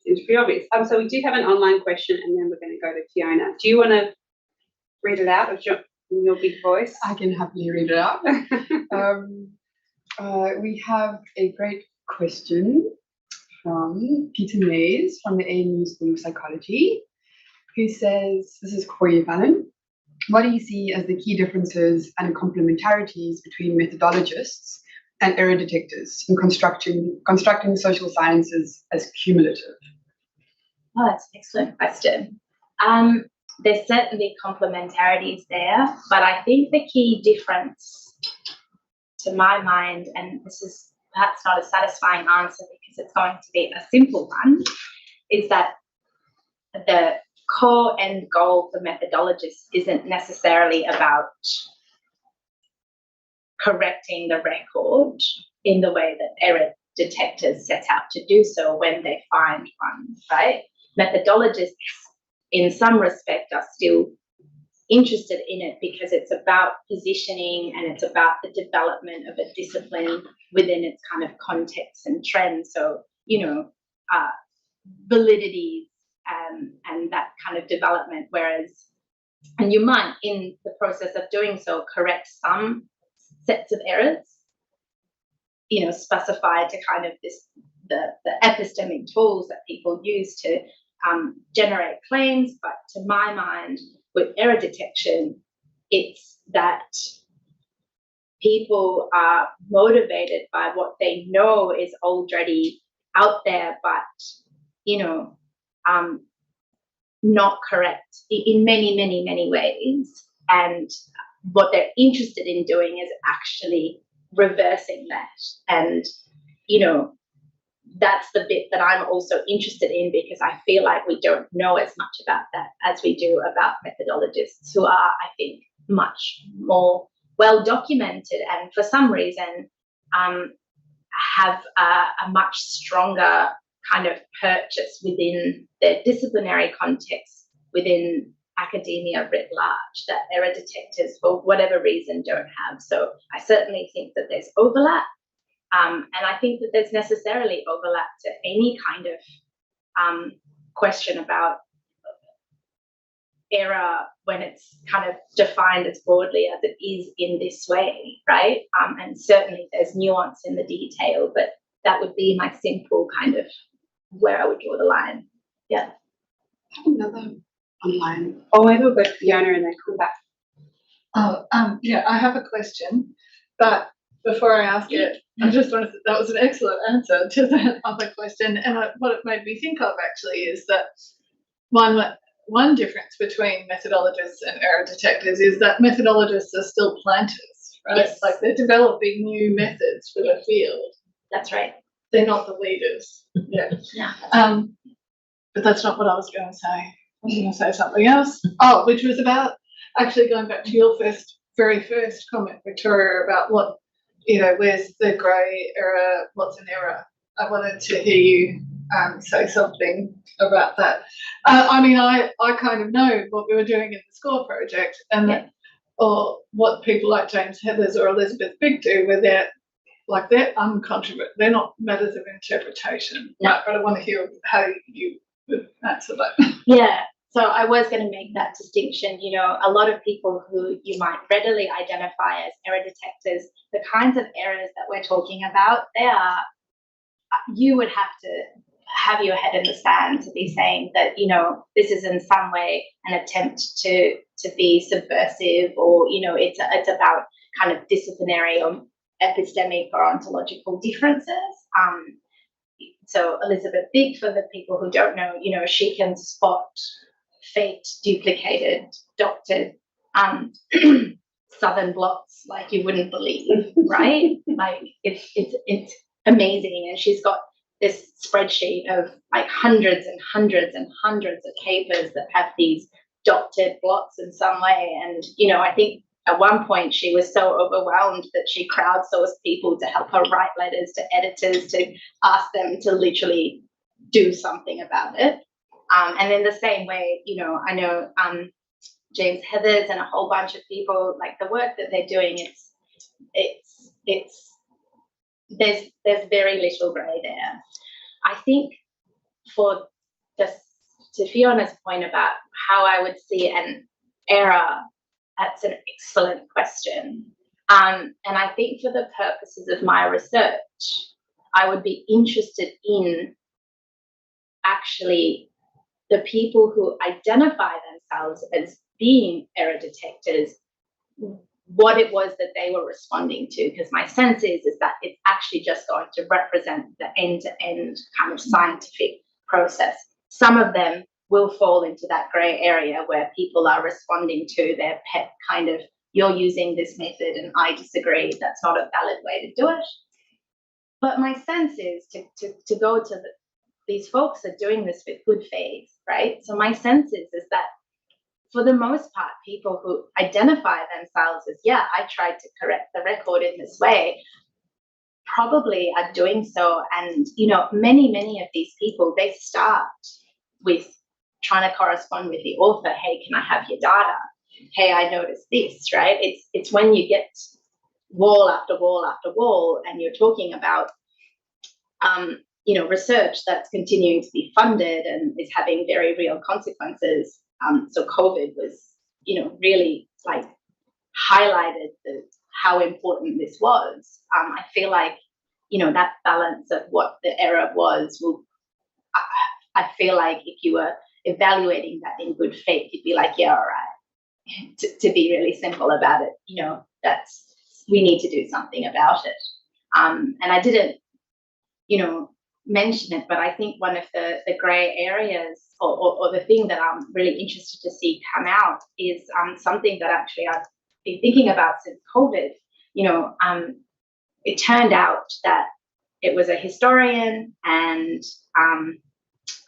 seems pretty obvious. So we do have an online question, and then we're going to go to Fiona. Do you want to read it out in your big voice? I can happily read it out. We have a great question from Peter Mays from the ANU School of Psychology, who says, this is for you, Fallon. What do you see as the key differences and complementarities between methodologists and error detectors in constructing social sciences as cumulative? Oh, that's an excellent question. There's certainly complementarities there, but I think the key difference to my mind, and this is perhaps not a satisfying answer because it's going to be a simple one, is that the core end goal for methodologists isn't necessarily about correcting the record in the way that error detectors set out to do so when they find one, right? Methodologists, in some respect, are still interested in it because it's about positioning and it's about the development of a discipline within its kind of context and trends. So, validity and that kind of development, and you might, in the process of doing so, correct some sets of errors, specified to kind of the epistemic tools that people use to generate claims. But to my mind, with error detection, it's that people are motivated by what they know is already out there, but not correct in many, many, many ways. And what they're interested in doing is actually reversing that. And, that's the bit that I'm also interested in, because I feel like we don't know as much about that as we do about methodologists, who are, I think, much more well documented and for some reason have a much stronger kind of purchase within their disciplinary context, within academia writ large, that error detectors, for whatever reason, don't have. So I certainly think that there's overlap. And I think that there's necessarily overlap to any kind of question about error when it's kind of defined as broadly as it is in this way, right? And certainly there's nuance in the detail, but that would be my simple kind of where I would draw the line. Yeah. I have another online. Oh, maybe we'll go to Fiona and then come back. Yeah, I have a question, but before I ask it, I just wanted to, that was an excellent answer to that other question. And what it made me think of actually is that one difference between methodologists and error detectors is that methodologists are still planters, right? Yes. Like they're developing new methods for the field. That's right. They're not the leaders. Yeah. Yeah. But that's not what I was going to say. I was going to say something else. Oh, which was about actually going back to your very first comment, Victoria, about what, where's the grey area, what's an error? I wanted to hear you say something about that. I kind of know what we were doing in the SCORE project, and that, or what people like James Heathers or Elizabeth Big do, where they're uncontroversial. They're not matters of interpretation. No. Right, but I want to hear how you would answer that. Yeah. So I was going to make that distinction. A lot of people who you might readily identify as error detectors, the kinds of errors that we're talking about, you would have to have your head in the sand to be saying that, this is in some way an attempt to be subversive, or, it's about kind of disciplinary or epistemic or ontological differences. So Elizabeth Big, for the people who don't know, she can spot faked, duplicated, doctored southern blots like you wouldn't believe, right? Like it's amazing. And she's got this spreadsheet of like hundreds and hundreds and hundreds of papers that have these doctored blots in some way. And, I think at one point she was so overwhelmed that she crowdsourced people to help her write letters to editors to ask them to literally do something about it. And in the same way, I know James Heathers and a whole bunch of people, like the work that they're doing, there's very little grey there. I think for just to Fiona's point about how I would see an error, that's an excellent question. And I think for the purposes of my research, I would be interested in actually the people who identify themselves as being error detectors, what it was that they were responding to, because my sense is that it's actually just going to represent the end-to-end kind of scientific process. Some of them will fall into that grey area where people are responding to their pet kind of, you're using this method and I disagree, that's not a valid way to do it. But my sense is to go to these folks are doing this with good faith, right? So my sense is that for the most part, people who identify themselves as, yeah, I tried to correct the record in this way, probably are doing so. And, many of these people, they start with trying to correspond with the author. Hey, can I have your data? Hey, I noticed this, right? It's when you get wall after wall after wall and you're talking about, research that's continuing to be funded and is having very real consequences. So COVID was, really like highlighted how important this was. I feel like, that balance of what the error was I feel like if you were evaluating that in good faith, you'd be like, yeah, all right. To be really simple about it, we need to do something about it. And I didn't, mention it, but I think one of the grey areas or the thing that I'm really interested to see come out is something that actually I've been thinking about since COVID. It turned out that it was a historian and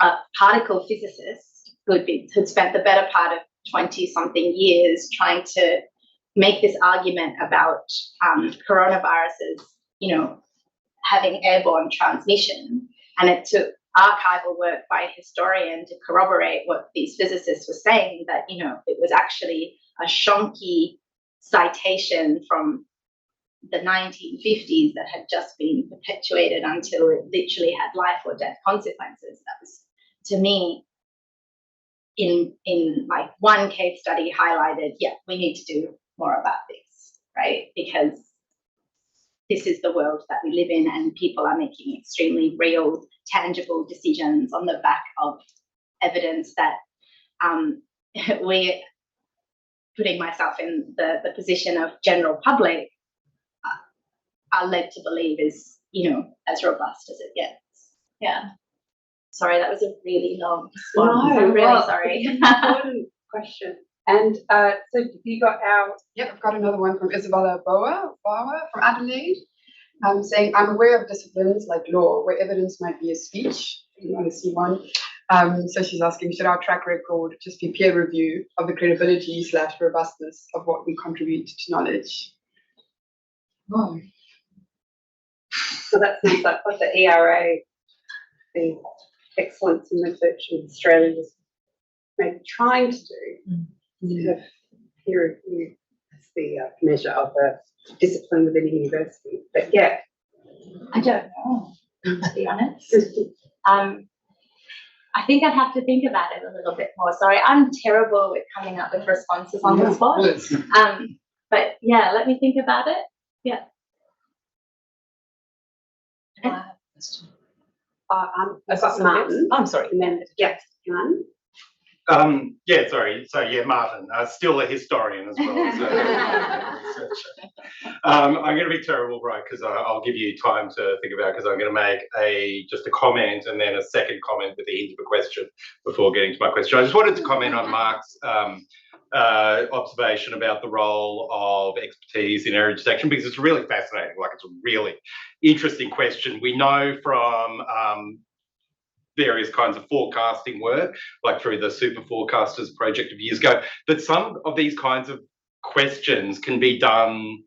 a particle physicist who'd spent the better part of 20-something years trying to make this argument about coronaviruses, having airborne transmission. And it took archival work by a historian to corroborate what these physicists were saying, that, it was actually a shonky citation from the 1950s that had just been perpetuated until it literally had life or death consequences. That was, to me, in like one case study highlighted, yeah, we need to do more about this, right? Because this is the world that we live in and people are making extremely real, tangible decisions on the back of evidence that we're putting myself in the position of general public are led to believe is, as robust as it gets. Yeah. Sorry, that was a really long response. I'm really sorry. It's an important question. And so you got our... Yep, I've got another one from Isabella Bauer from Adelaide, saying, I'm aware of disciplines like law where evidence might be a speech. You want to see one? So she's asking, should our track record just be peer review of the credibility / robustness of what we contribute to knowledge? Oh. So that sounds like what the ERA, the Excellence in Research in Australia, was maybe trying to do. To have peer review as the measure of a discipline within a university. But yeah, I don't know, to be honest. I think I'd have to think about it a little bit more. Sorry, I'm terrible with coming up with responses on the spot. But yeah, let me think about it. Yeah. I've got Martin. I'm sorry. And then, yes, Martin. Yeah, sorry. So yeah, Martin, still a historian as well as a researcher. I'm going to be terrible, right? Because I'll give you time to think about. Because I'm going to make just a comment and then a second comment with the hint of a question before getting to my question. I just wanted to comment on Mark's observation about the role of expertise in error detection, because it's really fascinating. Like, it's a really interesting question. We know from various kinds of forecasting work, like through the Super Forecasters project of years ago, that some of these kinds of questions can be done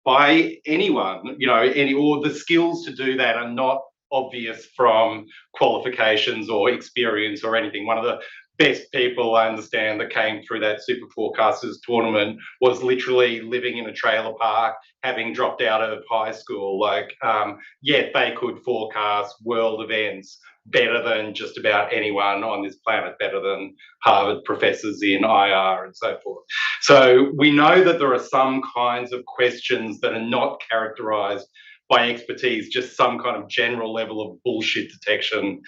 by anyone, or the skills to do that are not obvious from qualifications or experience or anything. One of the best people I understand that came through that Super Forecasters tournament was literally living in a trailer park, having dropped out of high school. Yet they could forecast world events better than just about anyone on this planet, better than Harvard professors in IR and so forth. So we know that there are some kinds of questions that are not characterised by expertise, just some kind of general level of bullshit detection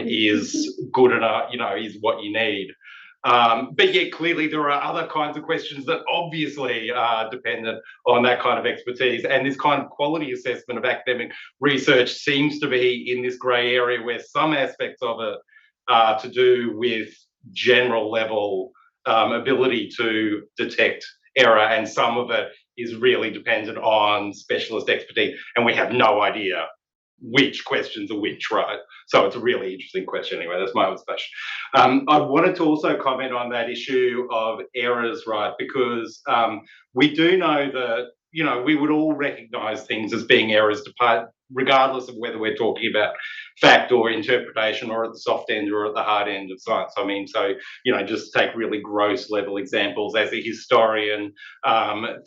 is good enough, is what you need. But yet clearly there are other kinds of questions that obviously are dependent on that kind of expertise. And this kind of quality assessment of academic research seems to be in this grey area where some aspects of it are to do with general level ability to detect error, and some of it is really dependent on specialist expertise, and we have no idea which questions are which, right? So it's a really interesting question. Anyway, that's my observation. I wanted to also comment on that issue of errors, right? Because we do know that, we would all recognise things as being errors, regardless of whether we're talking about fact or interpretation or at the soft end or at the hard end of science. I mean, so, just take really gross level examples as a historian,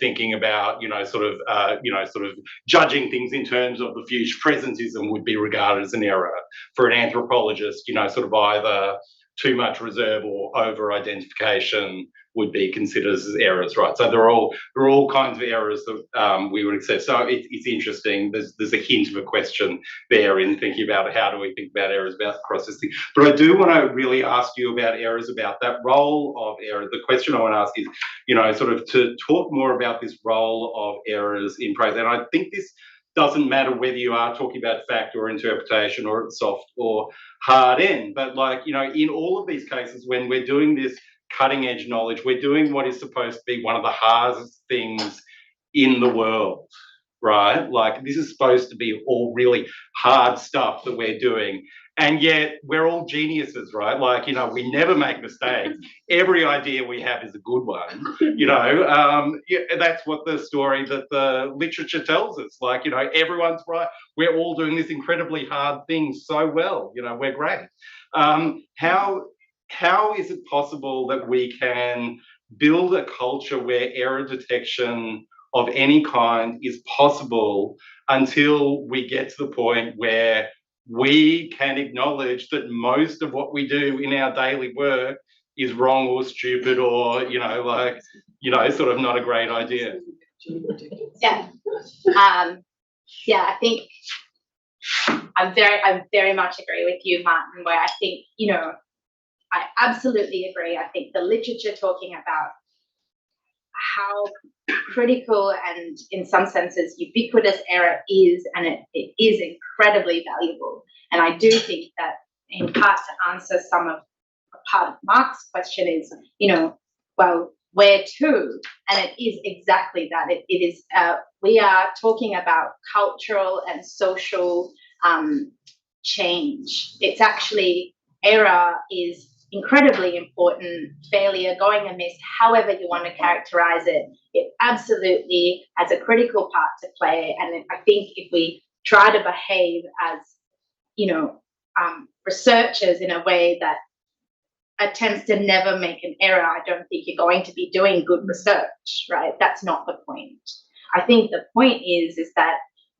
thinking about, sort of judging things in terms of the future presentism would be regarded as an error. For an anthropologist, sort of either too much reserve or over identification would be considered as errors, right? So there are all kinds of errors that we would accept. So it's interesting. There's a hint of a question there in thinking about how do we think about errors across this thing. But I do want to really ask you about errors, about that role of error. The question I want to ask is, sort of to talk more about this role of errors in prose. And I think this doesn't matter whether you are talking about fact or interpretation or at the soft or hard end, but in all of these cases, when we're doing this cutting edge knowledge, we're doing what is supposed to be one of the hardest things in the world, right? Like, this is supposed to be all really hard stuff that we're doing. And yet we're all geniuses, right? Like, we never make mistakes. Every idea we have is a good one. That's what the story that the literature tells us. Like, everyone's right. We're all doing this incredibly hard thing so well. We're great. How is it possible that we can build a culture where error detection of any kind is possible until we get to the point where we can acknowledge that most of what we do in our daily work is wrong or stupid or, sort of not a great idea? Yeah. I think I very much agree with you, Martin, where I think, I absolutely agree. I think the literature talking about how critical and in some senses ubiquitous error is, and it is incredibly valuable. And I do think that in part to answer part of Mark's question is, well, where to? And it is exactly that. It is, we are talking about cultural and social change. It's actually, error is incredibly important. Failure, going amiss, however you want to characterize it, it absolutely has a critical part to play. And I think if we try to behave as, researchers in a way that attempts to never make an error, I don't think you're going to be doing good research, right? That's not the point. I think the point is that,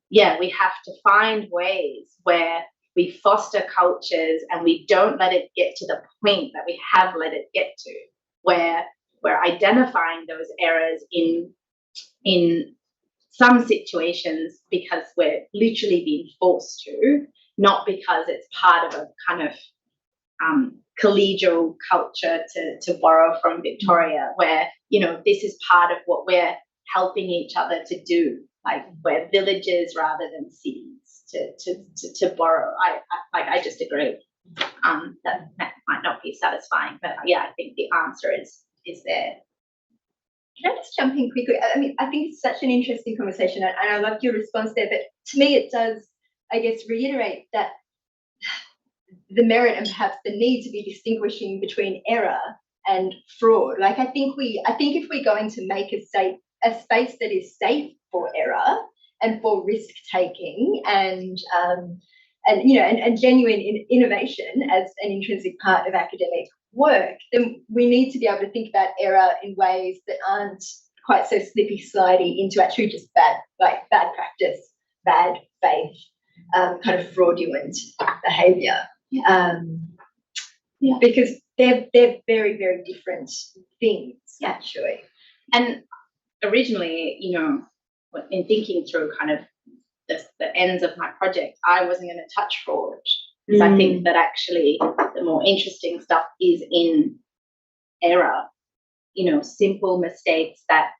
we have to find ways where we foster cultures and we don't let it get to the point that we have let it get to, where we're identifying those errors in some situations because we're literally being forced to, not because it's part of a kind of collegial culture, to borrow from Victoria, where, this is part of what we're helping each other to do. Like, we're villages rather than cities, to borrow. I just agree. That might not be satisfying, but I think the answer is there. Can I just jump in quickly? I mean, I think it's such an interesting conversation, and I loved your response there. But to me, it does, I guess, reiterate that the merit and perhaps the need to be distinguishing between error and fraud. Like, I think if we're going to make a space that is safe for error and for risk taking and genuine innovation as an intrinsic part of academic work, then we need to be able to think about error in ways that aren't quite so slippy slidey into actually just bad practice, bad faith, kind of fraudulent behaviour. Because they're very, very different things, actually. And originally, in thinking through kind of the ends of my project, I wasn't going to touch fraud, because I think that actually the more interesting stuff is in error, simple mistakes that,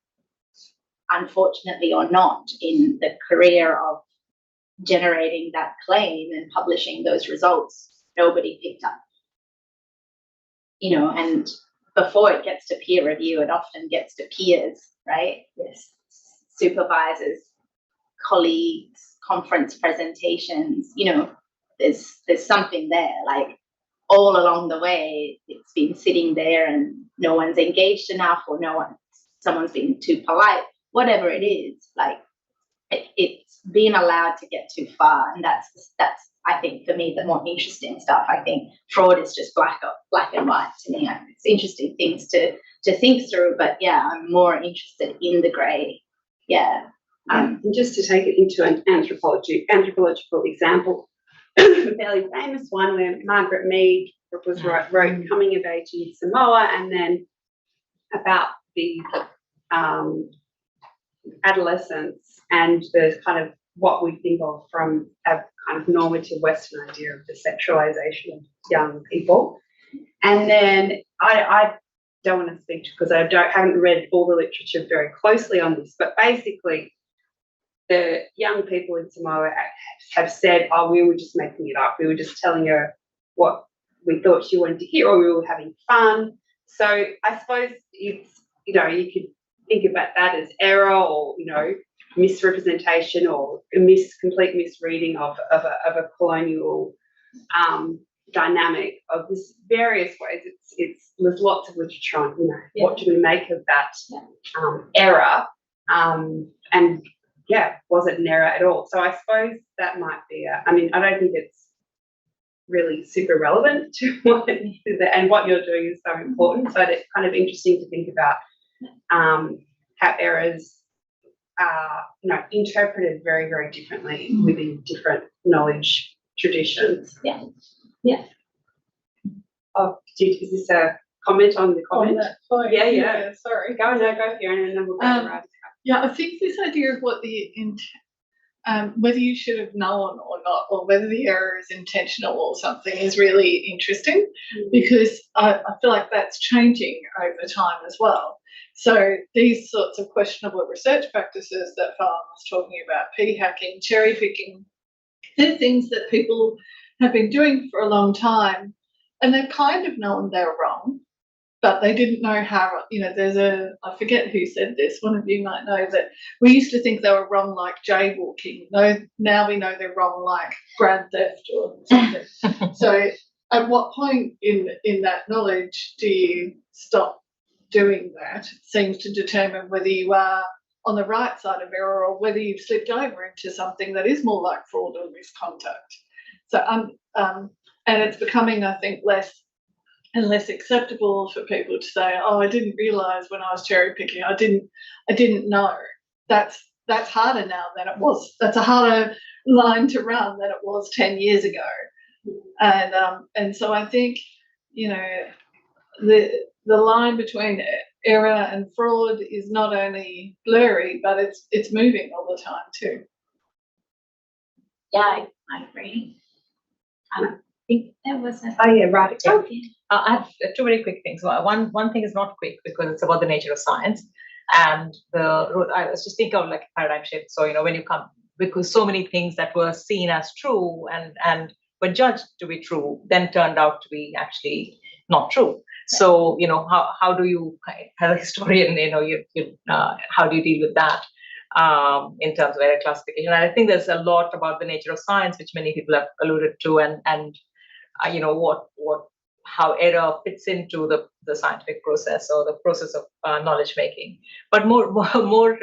unfortunately or not, in the career of generating that claim and publishing those results, nobody picked up. And before it gets to peer review, it often gets to peers, right? Yes. Supervisors, colleagues, conference presentations, there's something there. Like, all along the way, it's been sitting there and no one's engaged enough, or someone's been too polite, whatever it is. Like, it's being allowed to get too far, and that's I think, for me, the more interesting stuff. I think fraud is just black and white to me. It's interesting things to think through, but I'm more interested in the grey. And just to take it into an anthropological example, a fairly famous one where Margaret Mead wrote Coming of Age in Samoa, and then about the adolescence and the kind of what we think of from a kind of normative Western idea of the sexualization of young people. And then I don't want to speak because I haven't read all the literature very closely on this, but basically the young people in Samoa have said, oh, we were just making it up. We were just telling her what we thought she wanted to hear, or we were having fun. So I suppose it's, you could think about that as error, or, misrepresentation, or complete misreading of a colonial dynamic of this various ways. There's lots of literature on, what do we make of that error, and was it an error at all? So I suppose that might be I don't think it's really super relevant to what you're doing is so important, but it's kind of interesting to think about how errors are, interpreted very, very differently within different knowledge traditions. Yeah. Oh, is this a comment on the comment? Yeah. Sorry. Go, Fiona, and then we'll go to Rad. Yeah, I think this idea of what whether you should have known or not, or whether the error is intentional or something, is really interesting, because I feel like that's changing over time as well. So these sorts of questionable research practices that Fallon was talking about, p-hacking, cherry picking, they're things that people have been doing for a long time, and they've kind of known they were wrong, but they didn't know how. I forget who said this, one of you might know, that we used to think they were wrong like jaywalking. No, now we know they're wrong like grand theft or something. So at what point in that knowledge do you stop doing that? It seems to determine whether you are on the right side of error, or whether you've slipped over into something that is more like fraud or misconduct. So and it's becoming, I think, less and less acceptable for people to say, oh, I didn't realise when I was cherry picking, I didn't know. That's harder now than it was. That's a harder line to run than it was 10 years ago. And so I think, the line between error and fraud is not only blurry, but it's moving all the time too. Yeah, I agree. I think there was a... Oh, yeah, right. I have two very quick things. One thing is not quick because it's about the nature of science, and I was just thinking of like a paradigm shift. So when you come, because so many things that were seen as true and were judged to be true then turned out to be actually not true. So how do you, as a historian, how do you deal with that in terms of error classification? And I think there's a lot about the nature of science which many people have alluded to, and how error fits into the scientific process or the process of knowledge making. But more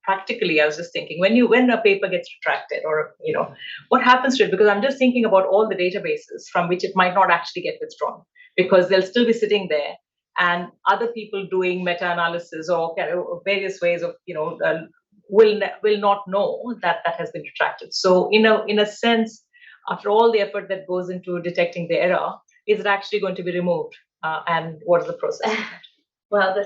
practically, I was just thinking, when a paper gets retracted, or what happens to it? Because I'm just thinking about all the databases from which it might not actually get withdrawn, because they'll still be sitting there, and other people doing meta-analysis or various ways of will not know that has been retracted. So in a sense, after all the effort that goes into detecting the error, is it actually going to be removed? And what is the process? Well, the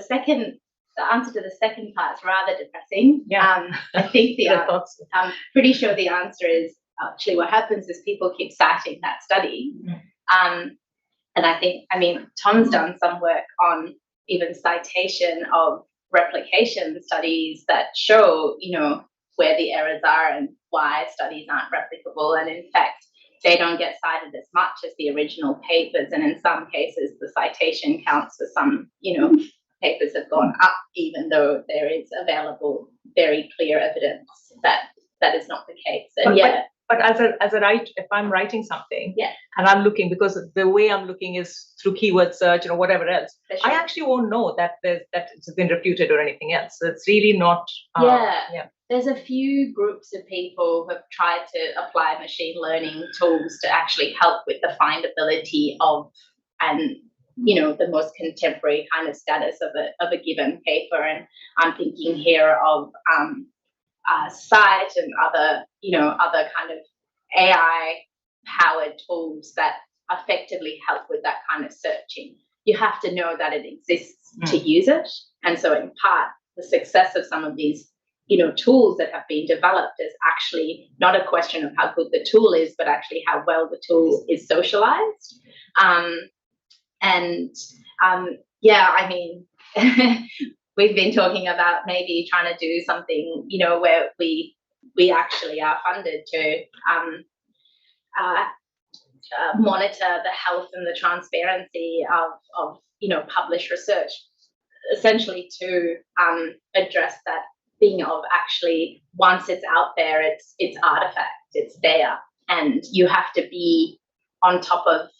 answer to the second part is rather depressing. Yeah. I think thoughts. I'm pretty sure the answer is actually what happens is people keep citing that study. And I mean, Tom's done some work on even citation of replication studies that show, where the errors are and why studies aren't replicable. And in fact, they don't get cited as much as the original papers. And in some cases, the citation counts for some, papers have gone up, even though there is available very clear evidence that that is not the case. And but as a writer, if I'm writing something, yeah, and I'm looking, because the way I'm looking is through keyword search or whatever else, sure. I actually won't know that it's been refuted or anything else. So it's really not. There's a few groups of people who have tried to apply machine learning tools to actually help with the findability of the most contemporary kind of status of a given paper. And I'm thinking here of Cite and other kind of AI powered tools that effectively help with that kind of searching. You have to know that it exists to use it. And so in part, the success of some of these tools that have been developed is actually not a question of how good the tool is, but actually how well the tool is socialized. I mean, we've been talking about maybe trying to do something, where we actually are funded to monitor the health and the transparency of published research, essentially to address that thing of actually once it's out there, it's artifact, it's there, and you have to be on top of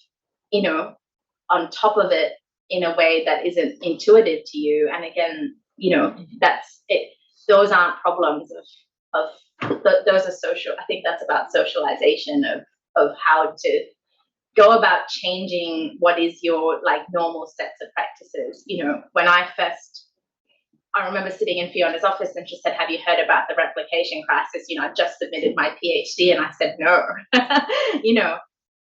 it in a way that isn't intuitive to you. And again, that's it. Those aren't problems of those are social. I think that's about socialization of how to go about changing what is your normal sets of practices. When I remember sitting in Fiona's office and she said, "Have you heard about the replication crisis?" I just submitted my PhD and I said, no.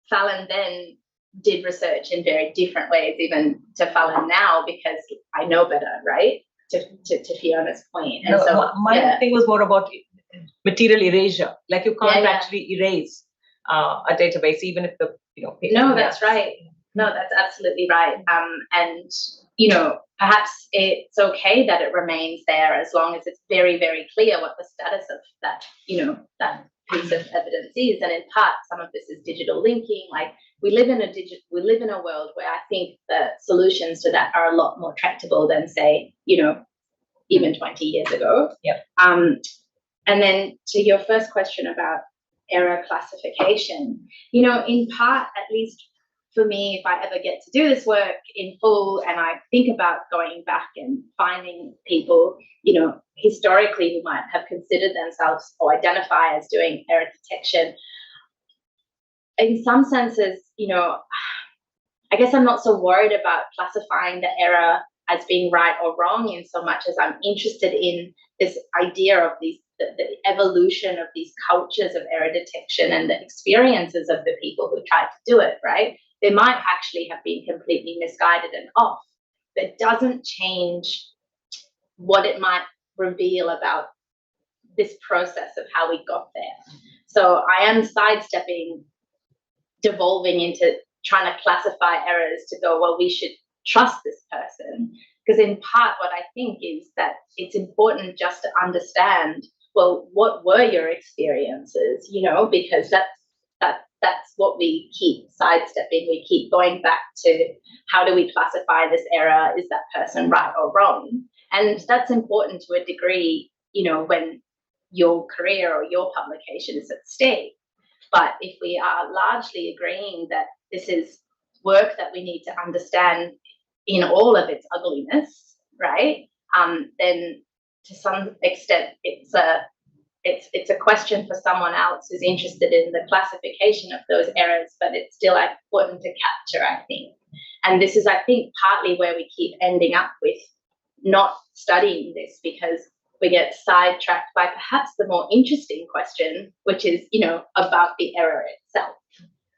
Fallon then did research in very different ways, even to Fallon now, because I know better, right? To Fiona's point. And my thing was more about material erasure. You can't actually erase a database, even if the No, that's right. No, that's absolutely right. And perhaps it's okay that it remains there as long as it's very, very clear what the status of that that piece of evidence is. And in part, some of this is digital linking. We live in a world where I think the solutions to that are a lot more tractable than, say, even 20 years ago. Yep. And then to your first question about error classification, in part, at least for me, if I ever get to do this work in full and I think about going back and finding people, historically who might have considered themselves or identify as doing error detection, in some senses, I guess I'm not so worried about classifying the error as being right or wrong in so much as I'm interested in this idea of the evolution of these cultures of error detection and the experiences of the people who tried to do it, right? They might actually have been completely misguided and off. That doesn't change what it might reveal about this process of how we got there. So I am sidestepping, devolving into trying to classify errors to go, well, we should trust this person. Because in part, what I think is that it's important just to understand, well, what were your experiences, because that's what we keep sidestepping. We keep going back to, how do we classify this error? Is that person right or wrong? And that's important to a degree, when your career or your publication is at stake. But if we are largely agreeing that this is work that we need to understand in all of its ugliness, right? Then to some extent, it's a question for someone else who's interested in the classification of those errors, but it's still important to capture, I think. And this is, I think, partly where we keep ending up with not studying this, because we get sidetracked by perhaps the more interesting question, which is, about the error itself.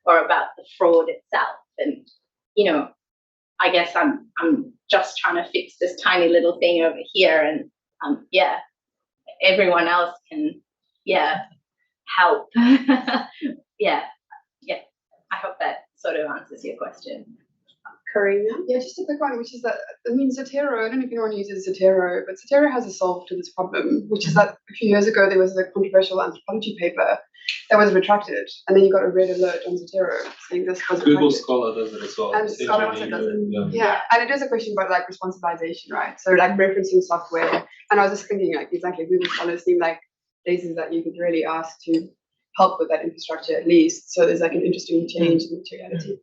or about the fraud itself. And, you know, I guess I'm just trying to fix this tiny little thing over here, and yeah, everyone else can help. yeah. I hope that sort of answers your question. Karina? Yeah, just a quick one, which is that, I mean, Zotero, I don't know if anyone uses Zotero, but Zotero has a solve to this problem, which is that a few years ago there was a controversial anthropology paper that was retracted, and then you got a red alert on Zotero saying this was Google retracted. Scholar does it as well. And Scholar also does it. Yeah. And it is a question about like responsibilization, right? So like referencing software. And I was just thinking like exactly Google Scholar seemed like places that you could really ask to help with that infrastructure at least. So there's like an interesting change in materiality.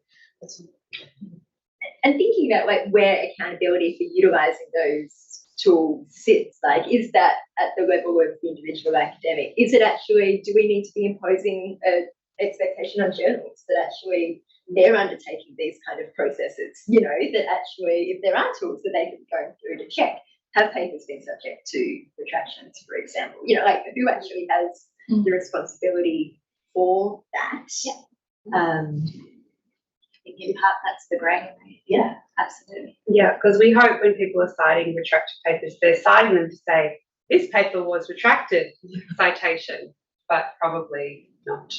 And thinking about like where accountability for utilizing those tools sits, like is that at the level of the individual academic? Is it actually, do we need to be imposing an expectation on journals that actually they're undertaking these kind of processes, you know, that actually if there are tools that they can be going through to check, have papers been subject to retractions, for example? You know, like who actually has the responsibility for that? In part, that's the grain. Yeah, absolutely. Yeah, because we hope when people are citing retracted papers, they're citing them to say, this paper was retracted, citation, but probably not.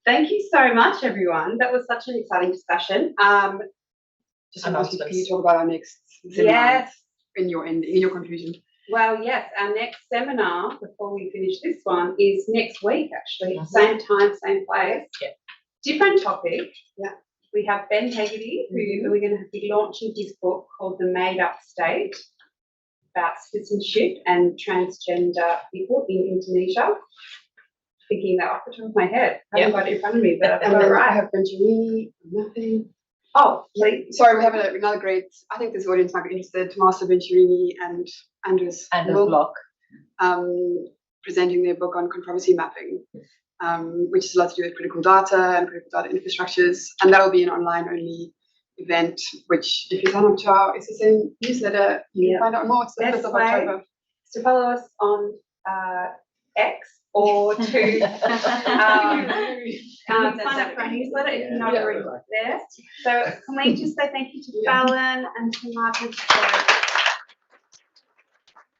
Thank you so much, everyone. That was such an exciting discussion. Just can you talk about our next seminar? Yes. In your conclusion. Well, yes, our next seminar, before we finish this one, is next week, actually. Same time, same place. Yeah. Different topic. Yeah. We have Ben Haggerty, who we're going to be launching his book called The Made Up State, about citizenship and transgender people in Indonesia. Thinking that off the top of my head. I haven't got it in front of me, but I've got it right. I have Benjamin, nothing. Oh, please. Sorry, we have another great, I think this audience might be interested, Tommaso Venturini and Anders Block. Presenting their book on controversy mapping, which has a lot to do with critical data and critical data infrastructures. And that will be an online-only event, which if you sign up to our SSN newsletter, you can find out more. It's the 5th of October. To follow us on X or to sign up for our newsletter if you're not already there. So can we just say thank you to Fallon and to Martin for